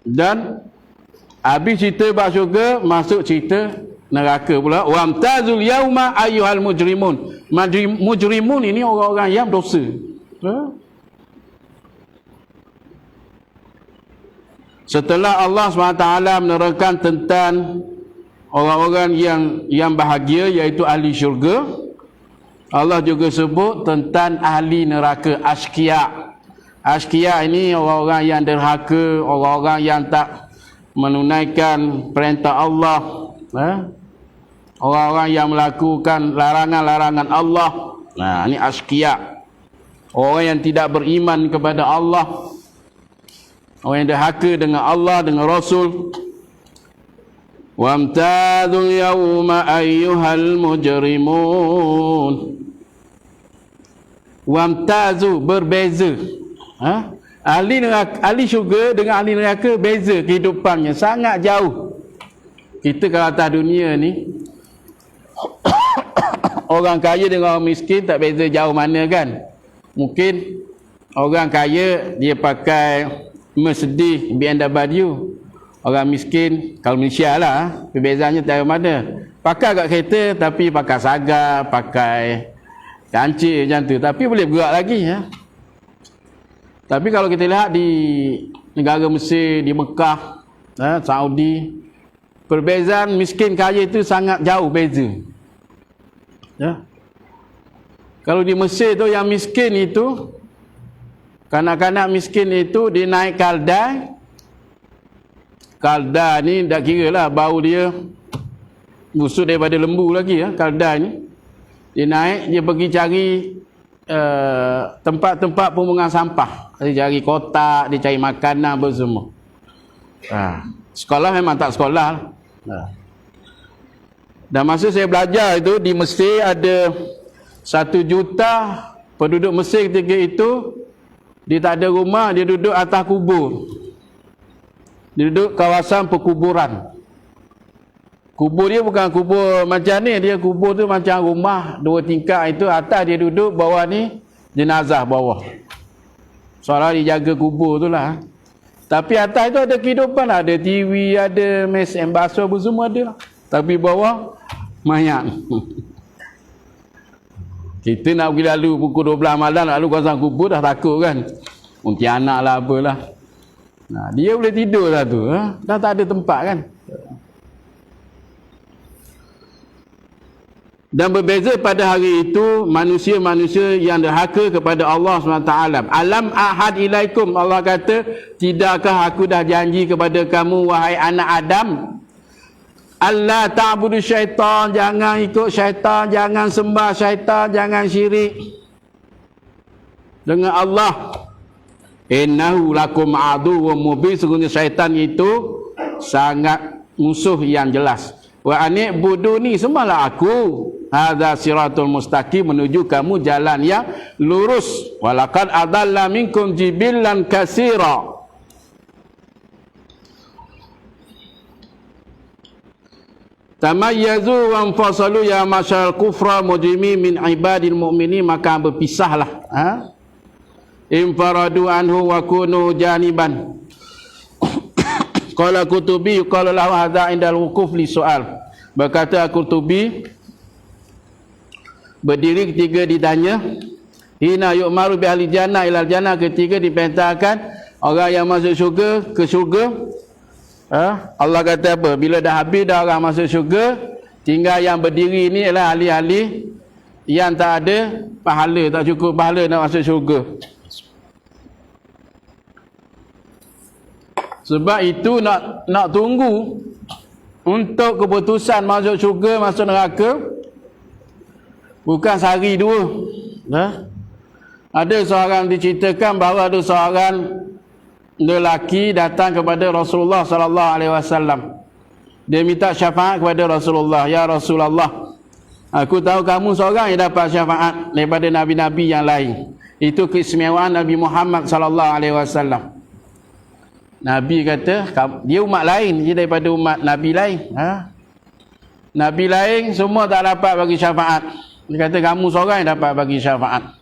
Dan habis cerita bab syurga, masuk cerita neraka pula. Wamtazul yauma ayyuhal mujrimun. Mujrimun ini orang-orang yang dosa. Setelah Allah SWT menerangkan tentang orang-orang yang bahagia, iaitu ahli syurga, Allah juga sebut tentang ahli neraka, asqiya. Asqiya ini orang-orang yang derhaka, orang-orang yang tak menunaikan perintah Allah, orang-orang yang melakukan larangan-larangan Allah. Nah, ini asqiya, orang yang tidak beriman kepada Allah, orang yang derhaka dengan Allah, dengan Rasul. Wamtazul yawma ayyuhal mujrimun. Wamtazu, berbeza. Ahli syurga dengan ahli neraka beza kehidupannya, sangat jauh. Kita kalau atas dunia ni orang kaya dengan orang miskin tak beza jauh mana kan. Mungkin orang kaya dia pakai Mercedes BMW, orang miskin kalau Malaysia lah, perbezaannya tak ada mana, pakai kat kereta tapi pakai sagar, pakai kancil macam tu, tapi boleh bergerak lagi Tapi kalau kita lihat di negara Mesir, di Mekah, Saudi, perbezaan miskin kaya itu sangat jauh beza. Kalau di Mesir tu yang miskin itu, kanak-kanak miskin itu dia naik kaldai. Kaldai ni dah kira lah bau dia busuk daripada lembu lagi kaldai ni. Dia naik, dia pergi cari tempat-tempat pembuangan sampah. Dia cari kotak, dia cari makanan apa semua. Sekolah memang tak sekolah. Dan masa saya belajar itu di Mesir ada 1 juta penduduk Mesir ketika itu. Dia tak ada rumah, dia duduk atas kubur. Dia duduk kawasan perkuburan. Kubur dia bukan kubur macam ni, dia kubur tu macam rumah 2 tingkat itu, atas dia duduk, bawah ni jenazah bawah. Seolah dia jaga kubur tu lah. Tapi atas itu ada kehidupan, ada TV, ada mesin basuh, semua ada lah. Tapi bawah mayat. Kita nak pergi lalu pukul 12 malam, lalu kawasan kubur dah takut kan. Pontianak lah apalah. Nah, dia boleh tidur lah tu. Dah tak ada tempat kan. Dan berbeza pada hari itu manusia-manusia yang derhaka kepada Allah SWT. Alam ahad ilaikum, Allah kata, tidakkah aku dah janji kepada kamu wahai anak Adam, Allah ta'budu syaitan, jangan ikut syaitan, jangan sembah syaitan, jangan syirik dengan Allah. Innahu lakum aduwwum mubin, sesungguhnya syaitan itu sangat musuh yang jelas. Wa ani'buduni, sembahlah aku. Hadza siratul mustaqim, menuju kamu jalan yang lurus. Walaqad adalla minkum jibillan katsira. Tamayyazu wa anfasalu ya masyal kufra mujrimi min ibadil mu'minin, maka berpisahlah. Infaradu anhu wa kunu janiban. Qala Qutubi qala lahu hadza indal wukuf li soal. Berkata Qutubi, berdiri ketika ditanya, hina yu'maru bi ahli jannah ilal jannah, ketika diperintahkan orang yang masuk syurga ke syurga. Allah kata apa? Bila dah habis dah orang masuk syurga, tinggal yang berdiri ni ialah ahli-ahli yang tak ada pahala, tak cukup pahala nak masuk syurga. Sebab itu nak tunggu untuk keputusan masuk syurga, masuk neraka, bukan sehari dua. Ada seorang diceritakan bahawa ada seorang lelaki datang kepada Rasulullah sallallahu alaihi wasallam. Dia minta syafaat kepada Rasulullah. Ya Rasulullah, aku tahu kamu seorang yang dapat syafaat daripada nabi-nabi yang lain. Itu keistimewaan Nabi Muhammad sallallahu alaihi wasallam. Nabi kata dia umat lain je daripada umat Nabi lain. Nabi lain semua tak dapat bagi syafaat. Dia kata kamu seorang yang dapat bagi syafaat.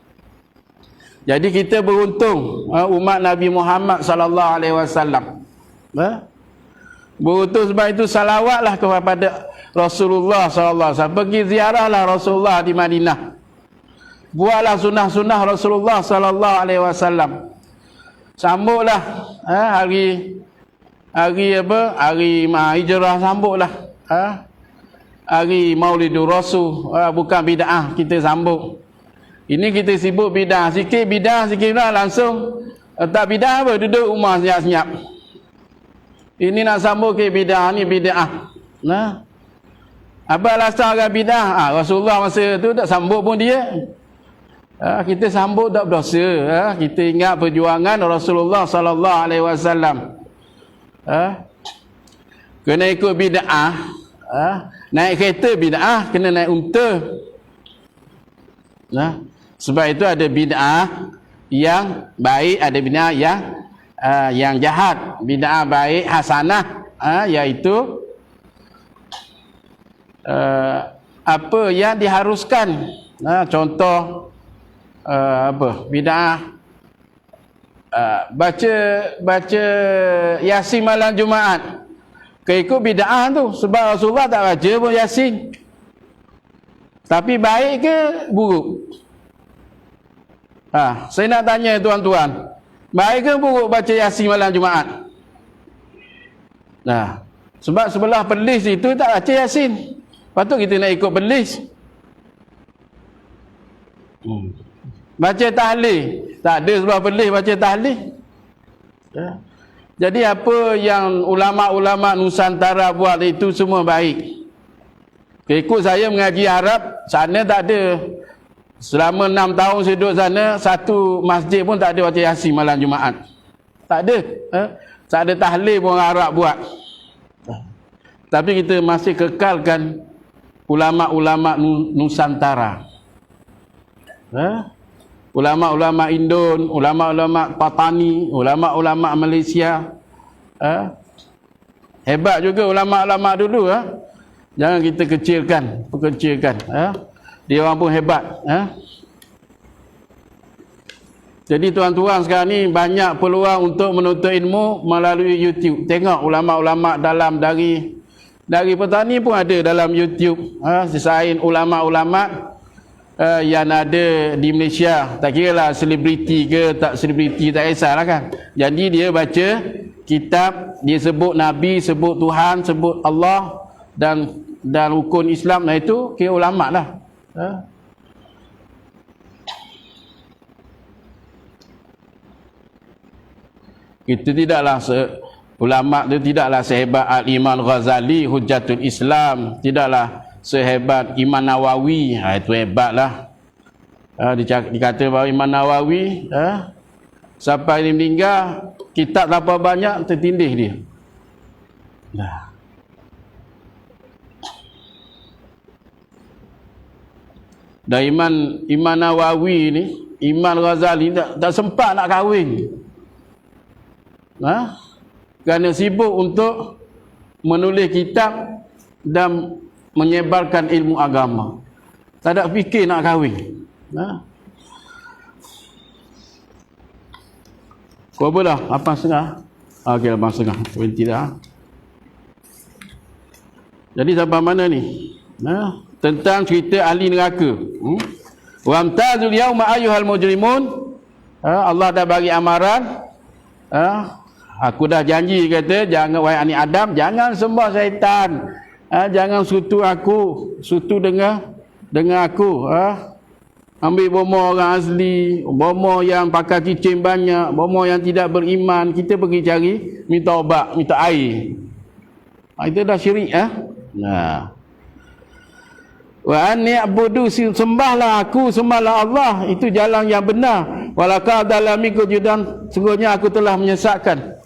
Jadi kita beruntung umat Nabi Muhammad sallallahu alaihi wasallam. Beruntung sebab itu salawatlah kepada Rasulullah sallallahu alaihi wasallam. Pergi ziarahlah Rasulullah di Madinah. Buatlah sunnah-sunnah Rasulullah sallallahu alaihi wasallam. Sambutlah hari hari apa? Hari Hijrah sambutlah. Hari Maulidur Rasul, bukan bid'ah kita sambut. Ini kita sibuk bid'ah sikit langsung tak bid'ah apa, duduk rumah senyap-senyap. Ini nak sambut ke bid'ah, ni bid'ah. Nah, apa alasan orang bid'ah? Rasulullah masa tu tak sambut pun dia. Kita sambut tak berdosa. Kita ingat perjuangan Rasulullah sallallahu alaihi wasallam. Kena ikut bid'ah. Naik kereta bid'ah, kena naik unta. Nah, sebab itu ada bid'ah yang baik, ada bid'ah yang jahat. Bid'ah baik hasanah, iaitu apa yang diharuskan. Contoh apa? Bid'ah baca Yasin malam Jumaat. Keikut bid'ah tu, sebab Rasulullah tak baca pun Yasin. Tapi baik ke buruk? Saya nak tanya tuan-tuan, baik ke buruk baca Yasin malam Jumaat? Sebab sebelah belis itu tak baca Yasin. Patut kita nak ikut belis. Baca tahlil, tak ada sebelah belis baca tahlil. Jadi apa yang ulama-ulama Nusantara buat itu semua baik. Ikut saya mengaji Arab, sana tak ada. Selama 6 tahun saya duduk sana, satu masjid pun tak ada baca Yasin malam Jumaat. Tak ada. Tak ada tahlil pun orang Arab buat. Tapi kita masih kekalkan ulama-ulama Nusantara. Ulama-ulama Indon, ulama-ulama Patani, ulama-ulama Malaysia. Hebat juga ulama-ulama dulu. Jangan kita kecilkan. Dia orang pun hebat. Jadi tuan-tuan sekarang ni banyak peluang untuk menuntut ilmu melalui YouTube. Tengok ulama-ulama dalam dari Petani pun ada dalam YouTube. Selain ulama-ulama yang ada di Malaysia, tak kira lah selebriti ke tak selebriti, tak kisahlah kan. Jadi dia baca kitab, dia sebut Nabi, sebut Tuhan, sebut Allah dan rukun Islam. Itu kira ulama lah. Kita tidaklah ulama tu tidaklah sehebat Al-Imam Ghazali Hujjatul Islam, tidaklah sehebat Imam Nawawi. Itu hebatlah. Dikata bahawa Imam Nawawi sampai dia meninggal, kitab berapa banyak tertindih dia. Dan Imam Nawawi ni, Imam Ghazali tak sempat nak kahwin. Kerana sibuk untuk menulis kitab dan menyebarkan ilmu agama. Tak ada fikir nak kahwin. Kau apa dah? 8.30? Okey, 8.30. 20 dah. Jadi sampai mana ni? Tentang cerita ahli neraka. Wa amtazul yauma ayyuhal mujrimun. Allah dah bagi amaran. Aku dah janji, kata, jangan, wahai anak Adam, jangan sembah syaitan. Jangan sutu dengan aku. Ambil bomoh orang asli, bomoh yang pakai cicing banyak, bomoh yang tidak beriman. Kita pergi cari, minta obat, minta air. Itu dah syirik. Wa anni abudu, sembahlah aku, sembahlah Allah. Itu jalan yang benar. Walakal dalamiku judan, sungguhnya aku telah menyesatkan.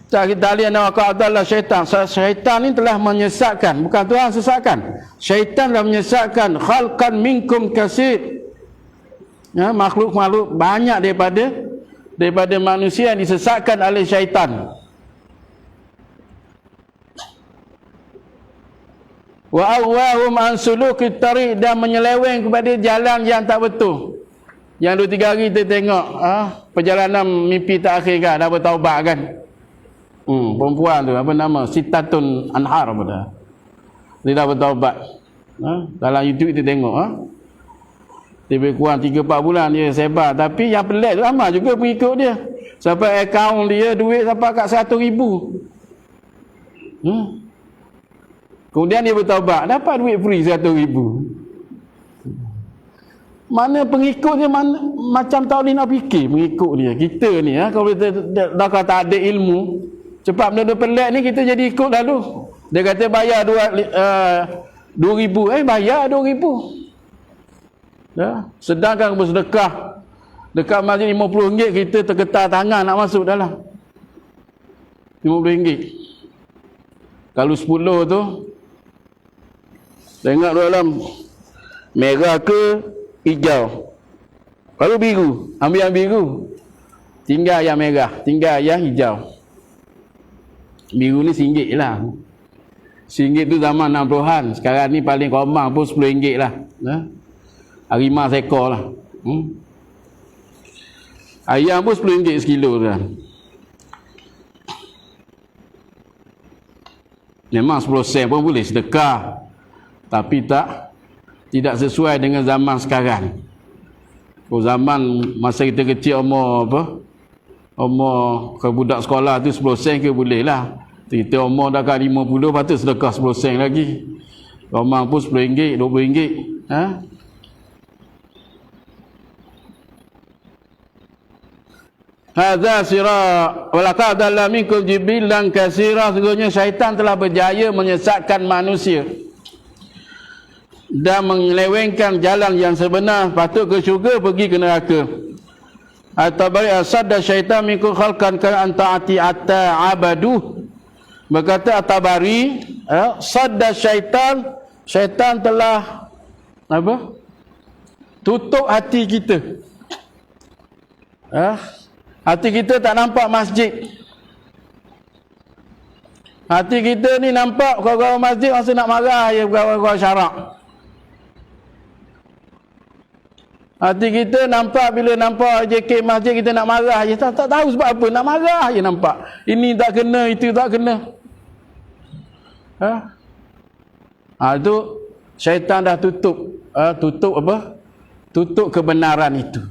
Kita lihat nama adalah syaitan. Syaitan ni telah menyesatkan, bukan Tuhan sesatkan. Syaitan telah menyesatkan khalqan minkum kasir. Makhluk-makhluk banyak daripada manusia yang disesatkan oleh syaitan. Wa awwahum an sulukit tariq, dan menyeleweng kepada jalan yang tak betul. Yang 2-3 hari kita tengok perjalanan mimpi tak akhir kan, dah bertaubat kan. Perempuan tu apa nama, Sitatun Anhar apa dah. Dia dah bertaubat. Dalam YouTube kita tengok. Lebih kurang 3-4 bulan dia sebar. Tapi yang pelik tu ramai juga pengikut dia. Sampai akaun dia duit sampai kat 100,000. Kemudian dia bertaubat, dapat duit free 100,000. Mana pengikut dia, macam tak boleh nak fikir pengikut dia. Kita ni kalau kita dah kata ada ilmu, cepat benda pelik ni kita jadi ikut lalu. Dia kata bayar 2,000, bayar 2,000. Ya, sedangkan bersedekah dekat masjid RM50, kita tergetar tangan nak masuk dalam. RM50. Kalau 10 tu, tengok dalam merah ke hijau. Kalau biru, ambil yang biru. Tinggal yang merah, tinggal yang hijau. Biru ni RM1 lah. RM1 tu zaman 60-an. Sekarang ni paling komang pun RM10 lah. Harimau seekor lah. Ayam pun RM10 sekilo kan. Memang 10 sen pun boleh sedekah. Tapi tidak sesuai dengan zaman sekarang. Zaman masa kita kecil umur ke budak sekolah tu 10 sen ke boleh lah. Kita umur dah kat 50 patut sedekah 10 sen lagi. Romang pun RM10, RM20. Hadza sirat walaqad dalla minkum jibilan katsira. Sesungguhnya syaitan telah berjaya menyesatkan manusia dan menyelewengkan jalan yang sebenar, patut ke syurga pergi ke neraka. At-Tabari asadda syaitan minkum khalqan kan taati atta abadu. Berkata At-Tabari, sadda syaitan telah tutup hati kita. Hati kita tak nampak masjid. Hati kita ni nampak kawan-kawan masjid masa nak marah je kawan-kawan syarak. Hati kita nampak bila nampak JK masjid kita nak marah je. Tak tahu sebab apa, nak marah je nampak. Ini tak kena, itu tak kena. Itu syaitan dah tutup. Tutup kebenaran itu.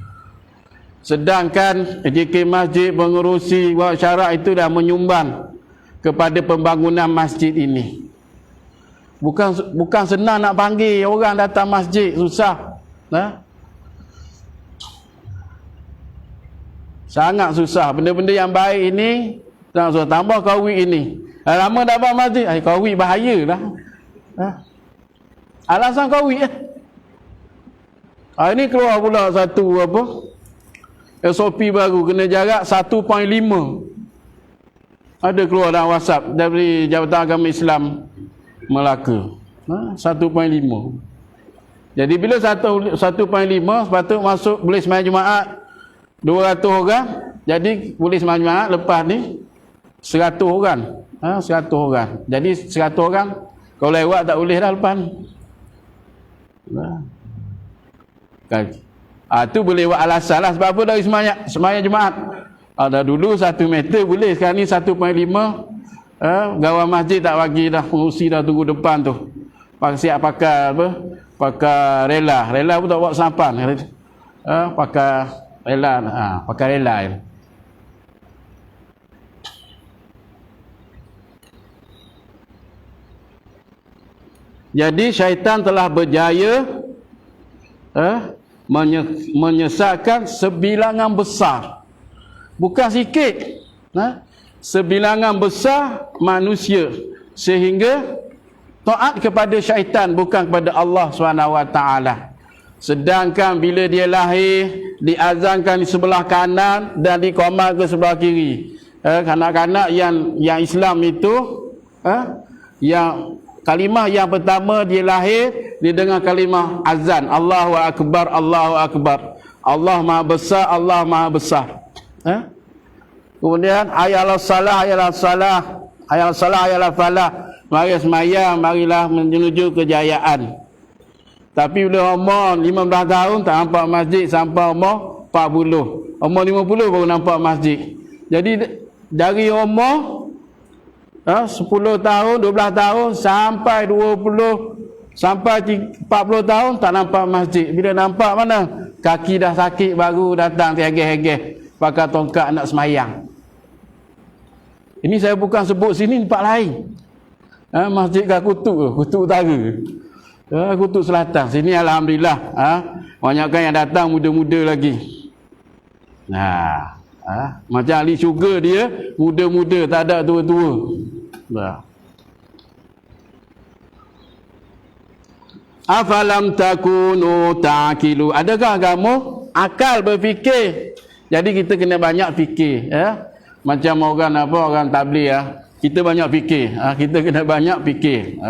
Sedangkan JK masjid, pengurusi buat syarak itu dah menyumbang kepada pembangunan masjid ini. Bukan senang nak panggil orang datang masjid, susah. Sangat susah. Benda-benda yang baik ini sangat susah. Tambah Covid ini. Lama dah buat masjid, Covid bahaya lah. Alasan Covid ini keluar pula satu SOP baru, kena jarak 1.5. Ada keluar dalam WhatsApp dari Jabatan Agama Islam Melaka. 1.5. Jadi bila 1.5 sepatut masuk boleh sembahyang Jumaat 200 orang. Jadi boleh sembahyang Jumaat lepas ni 100 orang. 100 orang. Jadi 100 orang kalau lewat tak boleh dah lepas ni. Tu boleh buat alasan lah. Sebab apa dari sembahyang Jumaat? Dah dulu 1 meter boleh, sekarang ni 1.5. Gawang masjid tak bagi dah, pengurusi dah tunggu depan tu. Siap pakai pakai rela pun tak buat sampan. Pakai rela. Jadi syaitan telah berjaya menyesatkan sebilangan besar, bukan sikit, sebilangan besar manusia, sehingga taat kepada syaitan bukan kepada Allah SWT. Sedangkan bila dia lahir, diazankan di sebelah kanan dan diqamat ke sebelah kiri. Kanak-kanak yang Islam itu, yang kalimah yang pertama dia lahir, dia dengar kalimah azan, Allahu Akbar, Allahu Akbar, Allah Maha Besar, Allah Maha Besar. Kemudian ayalah salah, ayalah salah, ayalah salah, ayalah falah. Mari semayang, marilah menuju kejayaan. Tapi bila umur 15 tahun tak nampak masjid sampai umur 40. Umur 50 baru nampak masjid. Jadi dari umur 10 tahun, 12 tahun sampai 20 sampai 40 tahun tak nampak masjid. Bila nampak mana? Kaki dah sakit baru datang terhegeh-hegeh. pakai tongkat nak semayang. Ini saya bukan sebut sini, tempat lain. Masjid Kutuk Utara, Kutuk Selatan. Sini alhamdulillah, banyakkan yang datang muda-muda lagi. Macam ahli syurga dia muda-muda, tak ada tua-tua. Afalam takunu ta'qilu. Adakah kamu akal berfikir? Jadi kita kena banyak fikir, macam orang tabligh, kita banyak fikir, kita kena banyak fikir.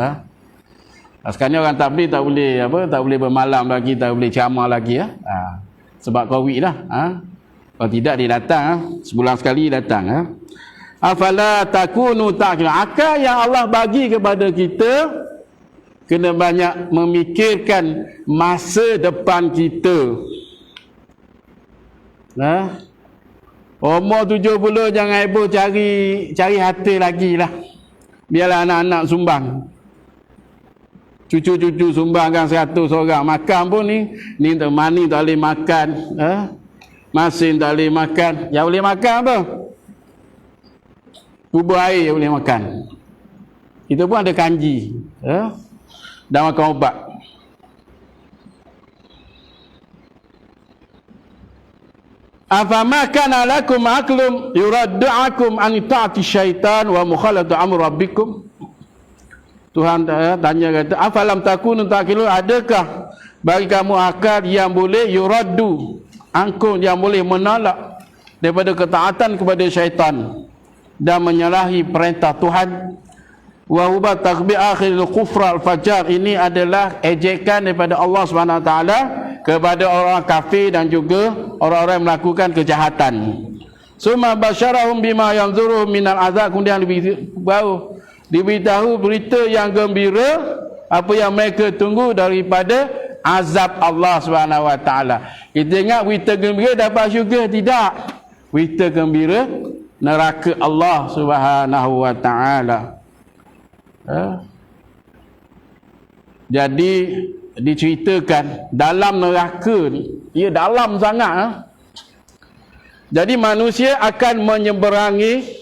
Sekarang ni orang tabligh tak boleh bermalam lagi, tak boleh ceramah lagi, sebab Covid lah. Kalau tidak dia datang, sebulan sekali datang. Afala takunu ta'qilu. Akal yang Allah bagi kepada kita, kena banyak memikirkan masa depan kita. Umur 70 jangan heboh cari harta lagi lah. Biarlah anak-anak sumbang, cucu-cucu sumbangkan 100 orang. Makan pun ni temani tak boleh makan, masin tak boleh makan. Yang boleh makan apa? Kubur air yang boleh makan. Kita pun ada kanji, dan makan ubat. Afama kana lakum aqlum yuraddu'akum an ta'ati syaitan wa mukhalatu amr rabbikum. Tuhan tanya kata, afalam takunu taqilu, adakah bagi kamu akal yang boleh yuraddu angkun, yang boleh menolak daripada ketaatan kepada syaitan dan menyalahi perintah Tuhan. Wa huwa takbir akhirul kufra al-fajar. Ini adalah ejekan daripada Allah SWT kepada orang kafir dan juga orang-orang yang melakukan kejahatan. Summa basyarahum bima yanzuruhum minal azab. Kemudian diberitahu berita yang gembira, apa yang mereka tunggu daripada azab Allah SWT. Kita ingat berita gembira dapat syurga, tidak. Berita gembira neraka Allah SWT. Jadi diceritakan dalam neraka ni, ia dalam sangat. Jadi manusia akan menyeberangi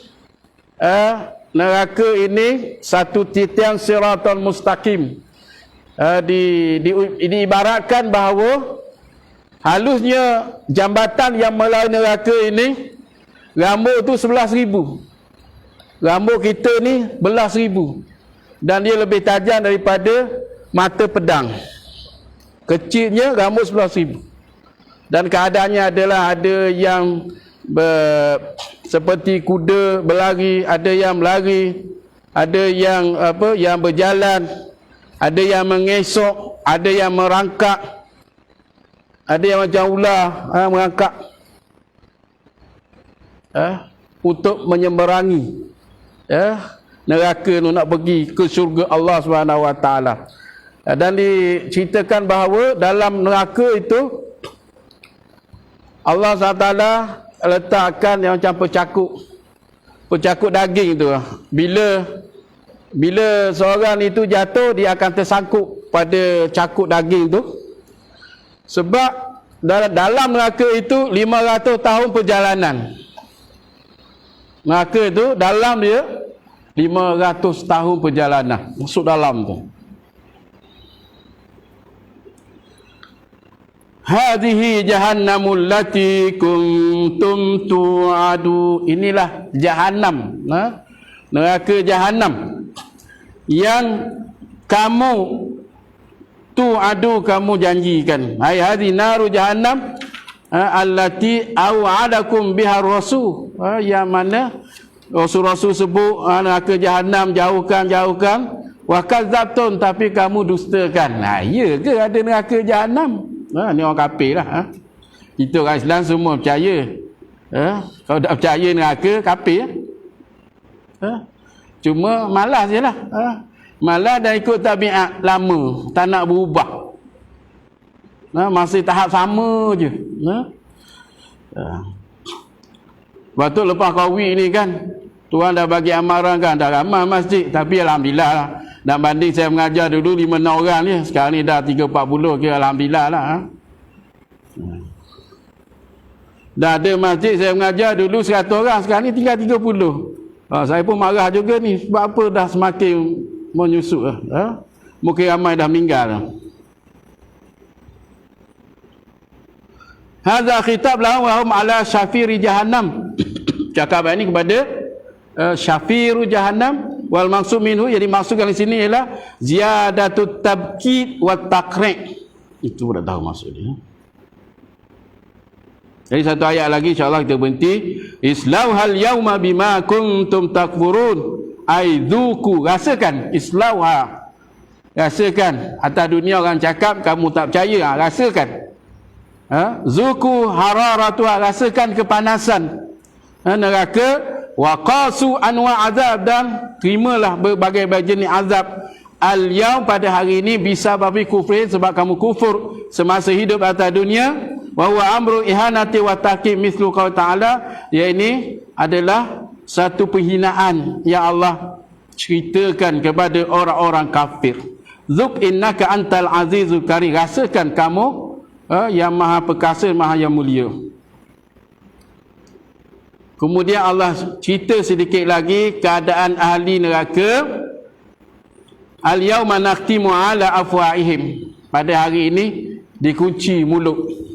neraka ini satu titian siratal mustaqim. Diibaratkan bahawa halusnya jambatan yang melalui neraka ini, rambut tu 11,000. Rambut kita ni belas ribu. Dan dia lebih tajam daripada mata pedang. Kecilnya rambut 11,000. Dan keadaannya adalah ada yang seperti kuda berlari, ada yang melari, ada yang yang berjalan, ada yang mengesok, ada yang merangkak, ada yang macam ular merangkak, untuk menyeberangi neraka nak pergi ke syurga Allah SWT. Dan diceritakan bahawa dalam neraka itu Allah SWT letakkan yang macam pecakuk daging tu. Bila seorang itu jatuh, dia akan tersangkut pada cakuk daging tu. Sebab dalam neraka itu 500 tahun perjalanan. Neraka itu dalam dia 500 tahun perjalanan masuk dalam tu. Hadhihi jahannamul lati kuntum tu'adu. Inilah jahannam, neraka jahannam yang kamu tu'adu, kamu janjikan. Hai hadhi naru jahannam allati au'adakum biha rasul, yang mana Rasul-Rasul sebut neraka jahannam, jauhkan. Wa kadzabtum, tapi kamu dustakan. Ya ke ada neraka jahannam? Ni orang kafir lah. Kita orang Islam semua percaya. Kalau tak percaya neraka, kafir. Cuma malas je lah. Malas dan ikut tabiat lama, tak nak berubah. Masih tahap sama je. Waktu lepas Covid ni kan, Tuhan dah bagi amaran kan, dah ramai masjid. Tapi alhamdulillah lah, dan banding saya mengajar dulu 5-6 orang ni, sekarang ni dah 30-40, kira alhamdulillah lah. Dah ada masjid saya mengajar dulu 100 orang, sekarang ni tinggal 30. Saya pun marah juga ni, sebab apa dah semakin menyusut. Mungkin ramai dah meninggal. Hadza khitab lahum wa hum ala syafiri jahannam. Cakap ini kepada syafiru jahannam, wal maksud minhu, jadi maksudkan di sini ialah ziyadatut tabkid wa taqri'. Itu dah tahu maksudnya. Jadi satu ayat lagi insya-Allah kita berhenti. Islauhal yauma bima kuntum takfurun. Ai dzuku, rasakan. Islauha, rasakan. Atas dunia orang cakap kamu tak percaya, rasakan. Zuku hararatuha, rasakan kepanasan neraka. Wa qasu anwa azab, dan terimalah berbagai jenis azab. Al-yaum, pada hari ini, bisa babi kufrin, sebab kamu kufur semasa hidup atas dunia. Wa huwa amru ihanati wa taqim mislu qaul ta'ala, ia ini adalah satu penghinaan yang Allah ceritakan kepada orang-orang kafir. Zuk innaka antal azizul karim, rasakan kamu yang maha perkasa, maha yang mulia. Kemudian Allah cerita sedikit lagi keadaan ahli neraka. Al-yawma nakhtimu ala afwahihim, pada hari ini dikunci mulut.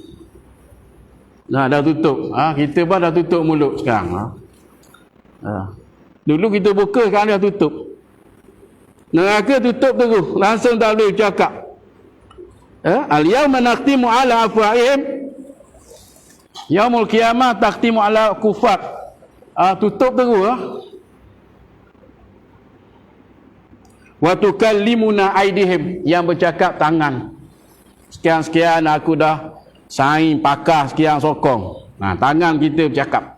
Nah, dah tutup. Kita pun dah tutup mulut sekarang. Dulu kita buka, sekarang dah tutup. Neraka tutup terus, langsung tak boleh cakap. Al-yawma nakhtimu ala afwahihim, yaumul qiyamah takhtimu ala kufar. Tutup terus. Wa tukallimuna aidihim, yang bercakap tangan. Sekian-sekian aku dah saing pakar, sekian sokong. Tangan kita bercakap.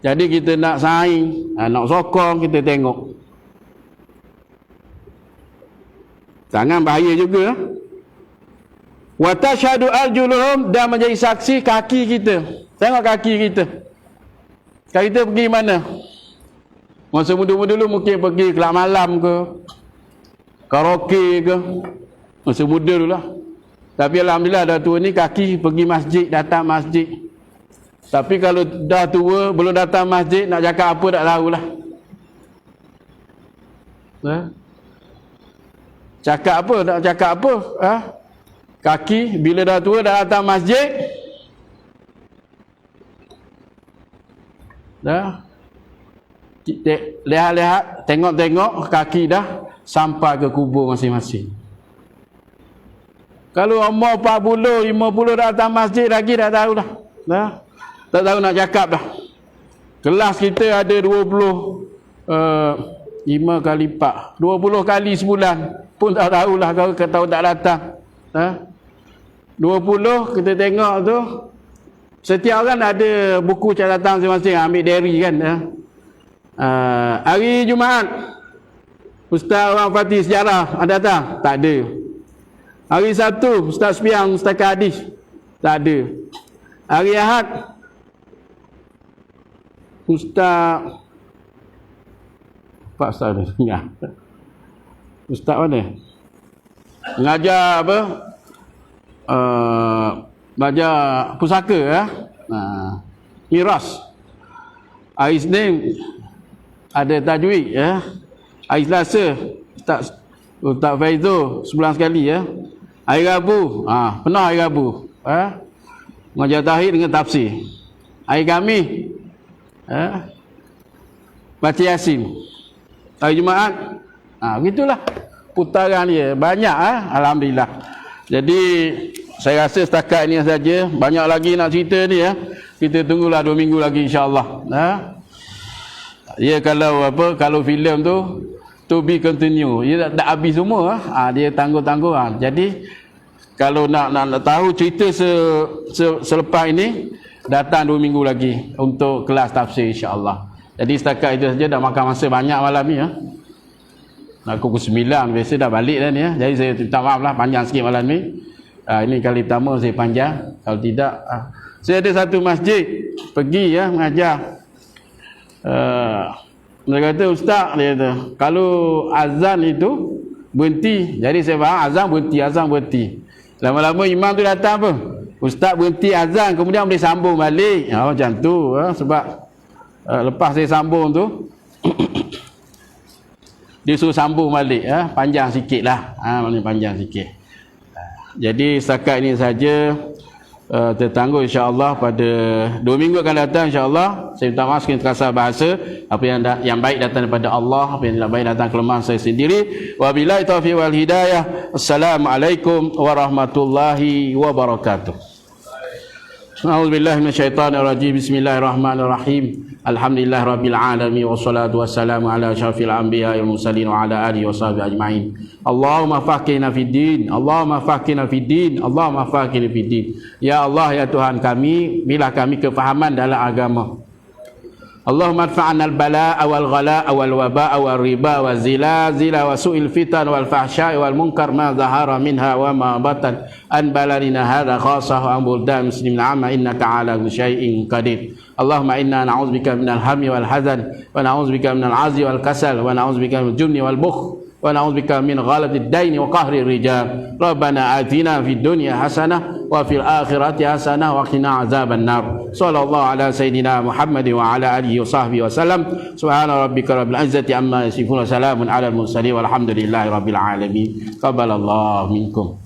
Jadi kita nak saing, nak sokong, kita tengok. Tangan bahaya juga. Wa tashhadu arjuluhum, dan menjadi saksi kaki kita. Tengok kaki kita. Kaki kita pergi mana? Masa muda-muda dulu mungkin pergi kelab malam ke, karaoke ke. Masa muda dulu lah. Tapi alhamdulillah dah tua ni kaki pergi masjid, datang masjid. Tapi kalau dah tua belum datang masjid, nak cakap apa tak tahulah. Cakap apa, nak cakap apa? Kaki bila dah tua dah datang masjid, dah lihat-lihat, tengok-tengok, kaki dah sampai ke kubur masing-masing. Kalau umur 40, 50 dah datang masjid lagi, dah tahu dah. Tak tahu nak cakap dah. Kelas kita ada 20 5 kali 4, 20 kali sebulan pun tak tahulah kalau tahu tak datang. 20 kita tengok tu, setiap orang ada buku catatan masing-masing, ambil diary kan. Hari Jumaat Ustaz Orang Fatih Sejarah ada datang? Tak ada. Hari Sabtu Ustaz Spiang Mustaqil Hadis? Tak ada. Hari Ahad Ustaz Pak Ustaz ni. Ustaz mana? Mengajar apa? Belajar pusaka miras. Hari Isnin ada tajwid Hari Selasa Ustaz Faizul sebulan sekali Hari Rabu penuh hari Rabu mengajar tauhid dengan tafsir. Hari Khamis baca Yasin. Hari Jumaat begitulah putaran dia banyak alhamdulillah. Jadi saya rasa setakat ini saja. Banyak lagi nak cerita ni kita tunggulah 2 minggu lagi insya-Allah. Kalau filem tu to be continue, dia tak habis semua dia tangguh-tangguh. Jadi kalau nak tahu cerita selepas ini, datang 2 minggu lagi untuk kelas tafsir insya-Allah. Jadi setakat itu saja, dah makan masa banyak malam ni nak pukul 9 biasa dah balik dah ni Jadi saya minta maaf lah panjang sikit malam ni. Ini kali pertama saya panjang. Kalau tidak saya ada satu masjid pergi mengajar. Dia kata ustaz, dia kata kalau azan itu berhenti. Jadi saya faham azan berhenti. Lama-lama imam tu datang apa? Ustaz berhenti azan kemudian boleh sambung balik. Macam tu sebab lepas saya sambung tu dia suruh sambung balik, panjang sikit lah, panjang sikit. Jadi setakat ini saja, tertangguh insya-Allah pada 2 minggu akan datang insya-Allah. Saya minta maaf sekali terkasar bahasa. Apa yang baik datang daripada Allah, apa yang tidak baik datang kelemahan saya sendiri. Wabillahi taufiq wal hidayah. Assalamualaikum warahmatullahi wabarakatuh. A'udzubillahi minasyaitonirrajim. Bismillahirrahmanirrahim. Alhamdulillahirabbil alamin wassalatu wassalamu ala asyrafil anbiya'i wal mursalin wa ala alihi washabihi ajmain. Allahumma faqihna fid din, Allahumma faqihna fid din, Allahumma faqihna fid din. Ya Allah, ya Tuhan kami, bila kami kefahaman dalam agama. Allahumma adfa'na al-bala'a wal ghala'a wal waba'a wal riba wal zilazila wa su'il fitan wal fahsya'i wal munkar ma zahara minha wa ma batan an baladina hadha khassahu an buldan muslimin amma innaka ala kulli syai'in qadir. Allahumma inna na'udzubika minal hammi wal hazan wa na'udzubika minal 'azzi wal kasal wa na'udzubika minal jubni wal bukhl wa na'udzubika min ghalati ad-daini wa qahri rijal. Rabbana atina fid dunya hasanah wa fil akhirati hasanah wa qina azaban nar. Sallallahu ala sayidina Muhammad wa ala alihi wa sahbihi wa sallam. Subhana rabbika rabbil izzati amma yasifun wa salamun ala al mursalin walhamdulillahi rabbil alamin. Qabbalallahu minkum.